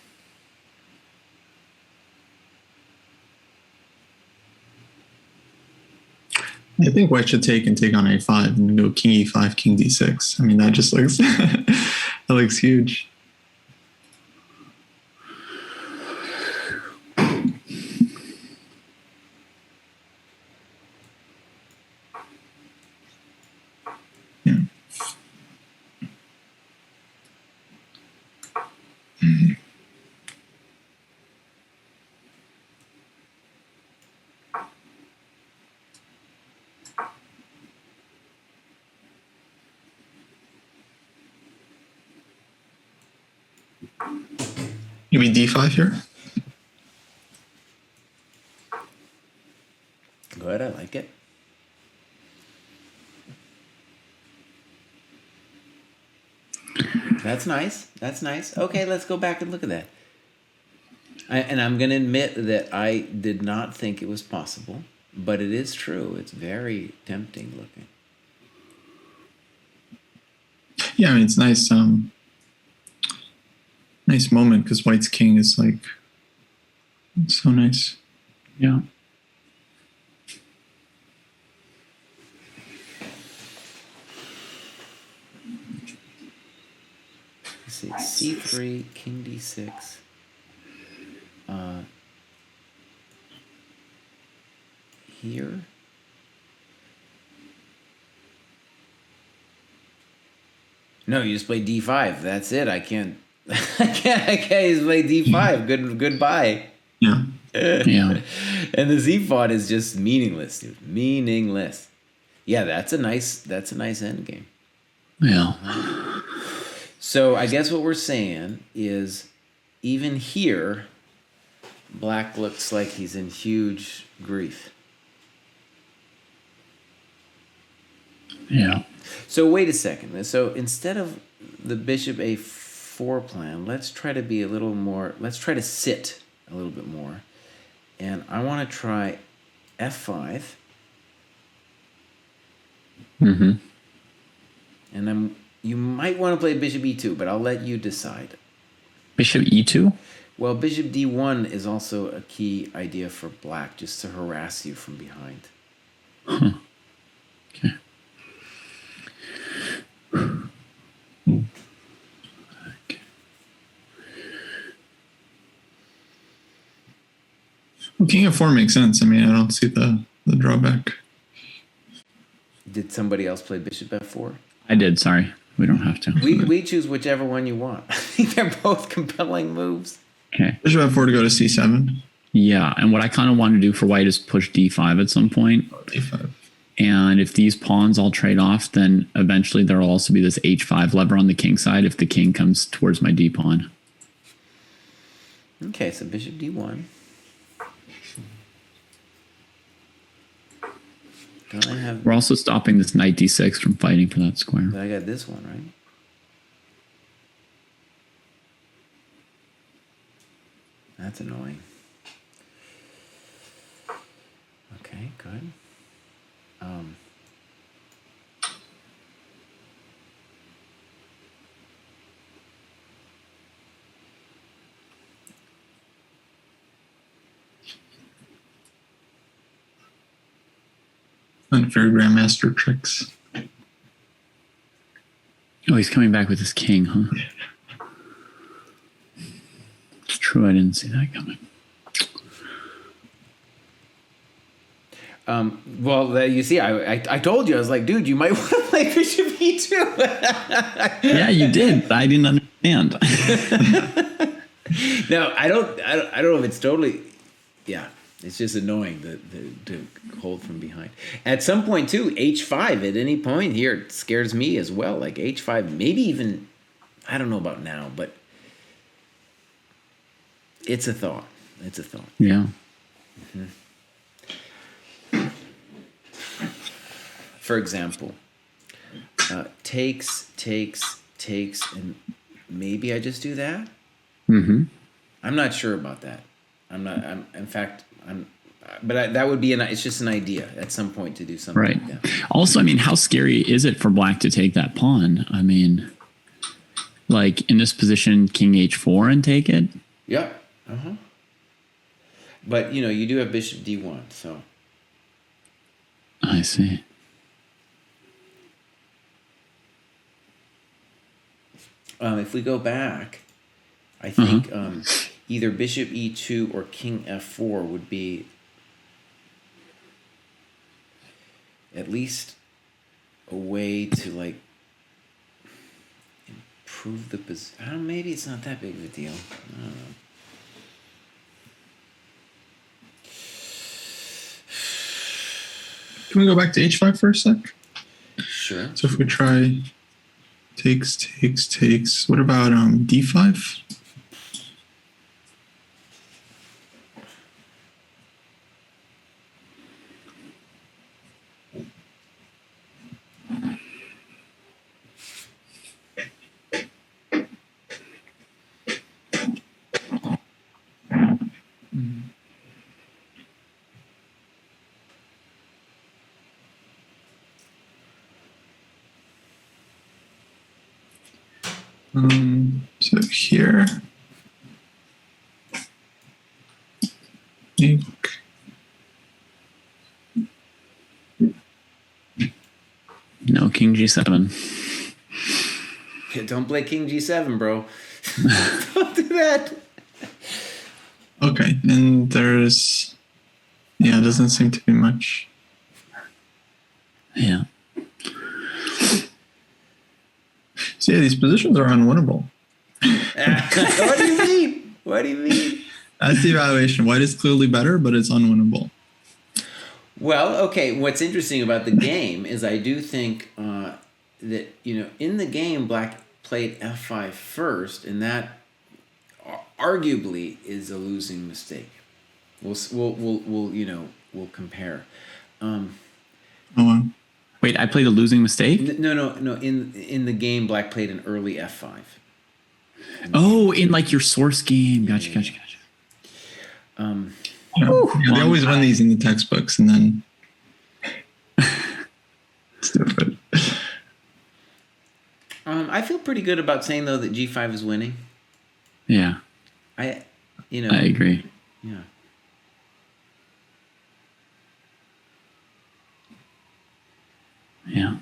I think white should take on A5 and go King E5, King D6. I mean, that just looks that looks huge. Yeah. You mean D5 here? Good, I like it. That's nice. That's nice. Okay, let's go back and look at that. And I'm going to admit that I did not think it was possible, but it is true. It's very tempting looking. Yeah, I mean, it's nice. Nice moment because white's king is like so nice. Yeah. Let's see, c3, king d6. Here. No, you just play d5. That's it. I can't just play d5. Goodbye. Yeah. Yeah. And the z pawn is just meaningless, dude. Meaningless. Yeah, that's a nice end game. Yeah. So I guess what we're saying is, even here, black looks like he's in huge grief. Yeah. So wait a second. So instead of the bishop a4 plan, let's try to be a little more. Let's try to sit a little bit more, and I want to try f5. Mm-hmm. And you might want to play bishop e2, but I'll let you decide. Bishop e2? Well, bishop d1 is also a key idea for black, just to harass you from behind. Huh. Okay. Well, king f4 makes sense. I mean, I don't see the drawback. Did somebody else play bishop f4? I did, sorry. We don't have to. We choose whichever one you want. I think they're both compelling moves. Okay. Bishop f4 to go to c7. Yeah, and what I kind of want to do for white is push d5 at some point. d5. And if these pawns all trade off, then eventually there will also be this h5 lever on the king side if the king comes towards my d pawn. Okay, so bishop d1. Don't I have... We're also stopping this knight d6 from fighting for that square. I got this one, right? That's annoying. Okay, good. Unfair grandmaster tricks. Oh, he's coming back with his king, huh? It's true, I didn't see that coming. Well, you see, I told you, I was like, dude, you might want to play bishop e2. Yeah, you did, but I didn't understand. No, I don't know if it's totally... Yeah, it's just annoying to hold from behind. At some point, too, h5 at any point here it scares me as well. Like h5, maybe even... I don't know about now, but... It's a thought. It's a thought. Yeah. Mm-hmm. For example, takes, and maybe I just do that. Mm-hmm. I'm not sure about that. But that would be it's just an idea at some point to do something Right. like that. Also, I mean, how scary is it for black to take that pawn? I mean, like in this position, king h4 and take it? Yep. Uh-huh. But, you do have bishop d1, so. I see. If we go back, I think either bishop e2 or king f4 would be at least a way to, like, improve the position. I don't know, maybe it's not that big of a deal. I don't know. Can we go back to h5 for a sec? Sure. So if we try takes, what about d5? So here, king g7. Yeah, don't play king g7, bro. Don't do that. Okay, and there's... Yeah, it doesn't seem to be much. Yeah. So yeah, these positions are unwinnable. What do you mean? What do you mean? That's the evaluation. White is clearly better, but it's unwinnable. Well, okay. What's interesting about the game is I do think that, in the game, Black played f5 first, and that arguably is a losing mistake. We'll compare. Wait, I played a losing mistake? No. In the game, Black played an early f5. Oh, in like your source game. Gotcha. They always win these in the textbooks, and then stupid. I feel pretty good about saying though that g5 is winning. Yeah. I agree. Yeah. Yeah.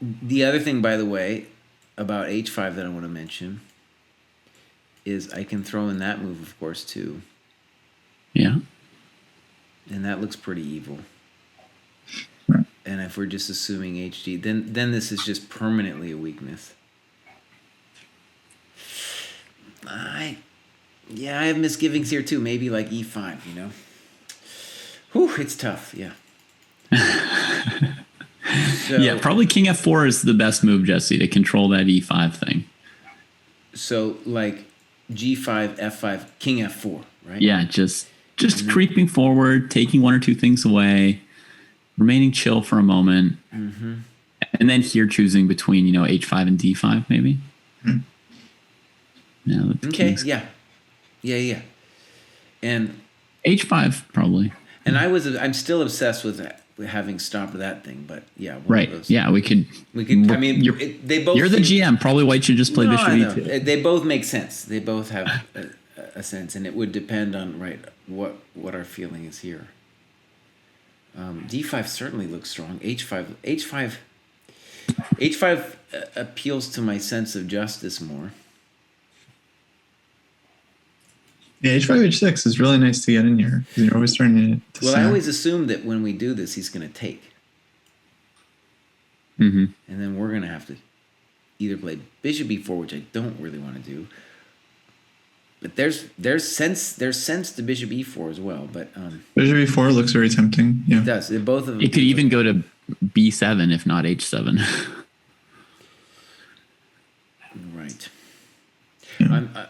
The other thing, by the way, about h5 that I want to mention is I can throw in that move, of course, too. Yeah. And that looks pretty evil. And if we're just assuming HD, then this is just permanently a weakness. I have misgivings here too. Maybe like e5, Whew, it's tough, yeah. So, yeah, probably king f4 is the best move, Jesse, to control that e5 thing. So like g5, f5, king f4, right? Yeah, just creeping forward, taking one or two things away, remaining chill for a moment, and then here choosing between h5 and d5 maybe. Yeah. Okay. Yeah. And h5 probably. And I'm still obsessed with having stopped that thing, but yeah. Right. Yeah, we could. I mean, they both. You're the GM. Probably White should just play bishop e2. They both make sense. They both have a sense, and it would depend on what our feeling is here. D5 certainly looks strong. H5 appeals to my sense of justice more. Yeah, h5, h6 is really nice to get in here. You're always trying to I always assume that when we do this, he's going to take. Mm-hmm. And then we're going to have to either play bishop e4, which I don't really want to do. But there's sense to bishop e4 as well. But bishop e4 looks very tempting. Yeah, it does. Both of them. It could even go to b7 if not h7. Right. Yeah.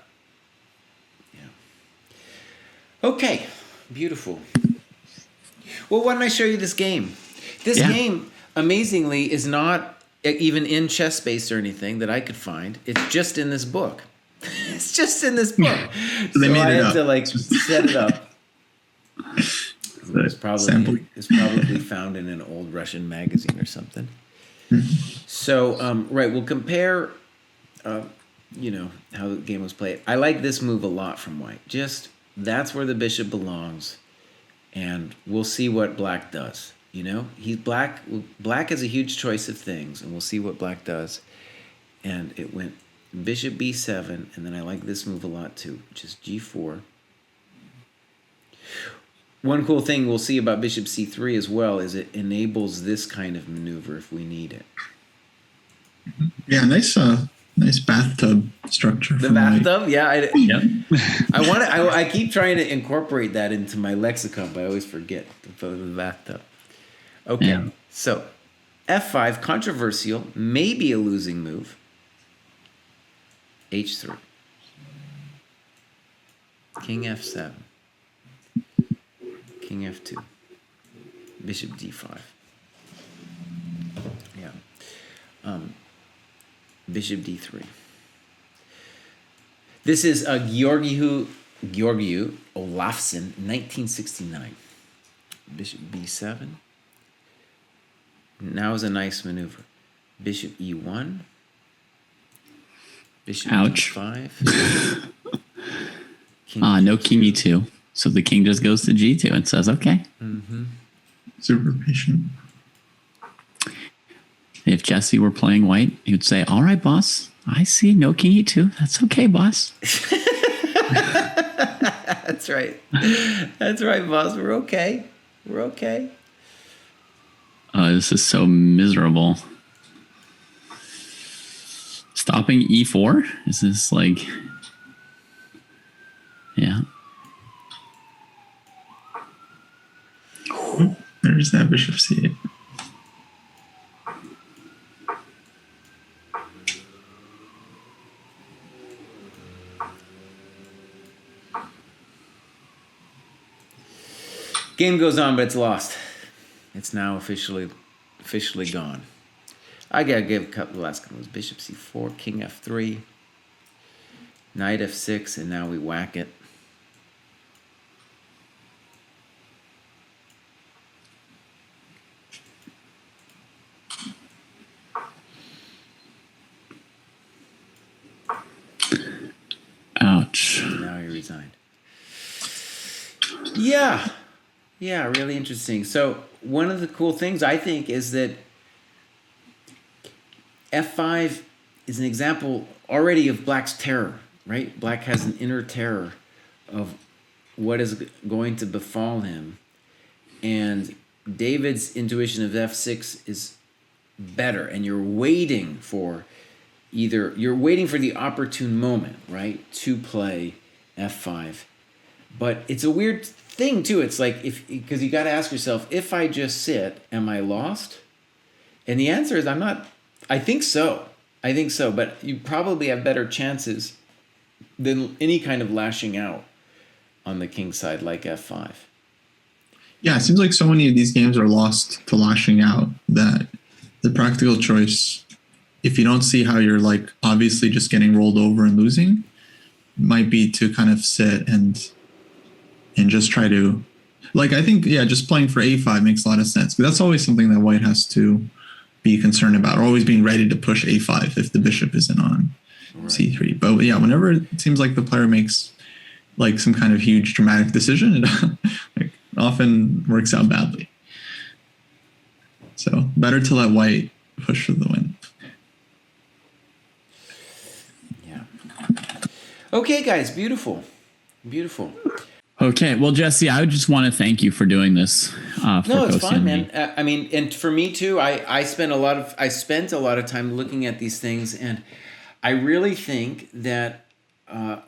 Okay, beautiful. Well, why don't I show you this game? This game, amazingly, is not even in chess space or anything that I could find. It's just in this book. It's just in this book. So they made it up. I had to set it up. It's probably found in an old Russian magazine or something. So, we'll compare, how the game was played. I like this move a lot from White. That's where the bishop belongs, and we'll see what Black does. He's Black. Black has a huge choice of things, and we'll see what Black does. And it went bishop b7, and then I like this move a lot too, which is g4. One cool thing we'll see about bishop c3 as well is it enables this kind of maneuver if we need it. Yeah, nice bathtub structure. The bathtub, yeah. I I keep trying to incorporate that into my lexicon, but I always forget to put the bathtub. Okay, So f5, controversial, maybe a losing move. h3, king f7, king f2, bishop d5. Yeah. Bishop d3. This is Gheorghiu-Olafsson, 1969. Bishop b7. Now is a nice maneuver. Bishop e1. Bishop e5. No king e2. So the king just goes to g2 and says, okay. Mm-hmm. Super patient. If Jesse were playing white, he would say, "All right, boss. I see. No king e2. That's okay, boss." That's right. That's right, boss. We're okay. We're okay. This is so miserable. Stopping e4? Is this like... Yeah. There's that bishop c8. Game goes on, but it's lost. It's now officially gone. I gotta give a couple. The last couple was bishop c4, king f3, knight f6, and now we whack it. Ouch. Now he resigned. Yeah. Yeah, really interesting. So one of the cool things I think is that f5 is an example already of Black's terror, right? Black has an inner terror of what is going to befall him. And David's intuition of f6 is better, and you're waiting for the opportune moment, right, to play f5. But it's a weird thing too. It's like, because you got to ask yourself, if I just sit, am I lost? And the answer is I think so, but you probably have better chances than any kind of lashing out on the king side like f5. Yeah, it seems like so many of these games are lost to lashing out that the practical choice, if you don't see how you're like obviously just getting rolled over and losing, might be to kind of sit and just try to, like, I think, yeah, just playing for a5 makes a lot of sense. But that's always something that white has to be concerned about, or always being ready to push a5 if the bishop isn't on c3. But yeah, whenever it seems like the player makes like some kind of huge dramatic decision, it like, often works out badly. So better to let white push for the win. Yeah. Okay, guys, beautiful. Beautiful. Okay, well, Jesse, I would just want to thank you for doing this. No, it's Kostya fun, man. I mean, and for me too. I spent a lot of time looking at these things, and I really think that I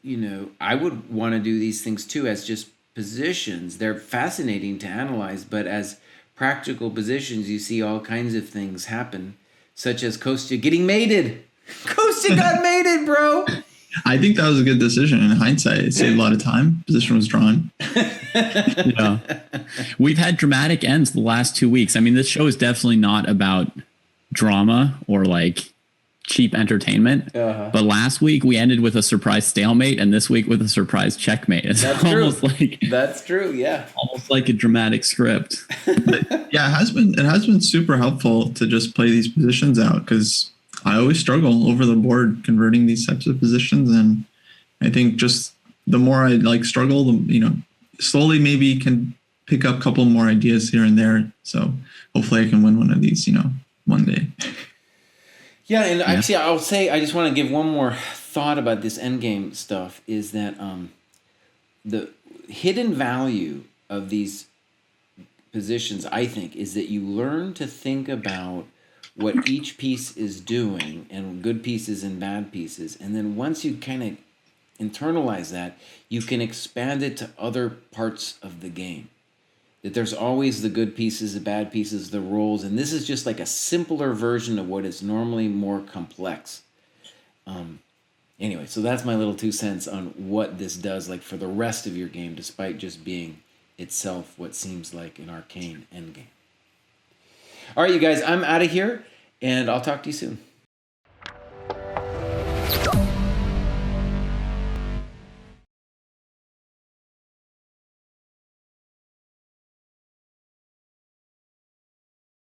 would want to do these things too as just positions. They're fascinating to analyze, but as practical positions, you see all kinds of things happen, such as Kostya getting mated. Kostya got mated, bro. I think that was a good decision in hindsight. It saved a lot of time. Position was drawn. Yeah. We've had dramatic ends the last 2 weeks. I mean, this show is definitely not about drama or like cheap entertainment. But last week we ended with a surprise stalemate, and this week with a surprise checkmate. It's almost like that's true. Yeah, almost like a dramatic script. Yeah, it has been super helpful to just play these positions out, because I always struggle over the board converting these types of positions, and I think just the more I like struggle, the slowly maybe can pick up a couple more ideas here and there. So hopefully I can win one of these, one day. Yeah, and actually I'll say, I just want to give one more thought about this endgame stuff, is that the hidden value of these positions, I think, is that you learn to think about what each piece is doing, and good pieces and bad pieces. And then once you kind of internalize that, you can expand it to other parts of the game. That there's always the good pieces, the bad pieces, the roles. And this is just like a simpler version of what is normally more complex. Anyway, so that's my little 2 cents on what this does like for the rest of your game, despite just being itself what seems like an arcane endgame. All right, you guys, I'm out of here, and I'll talk to you soon.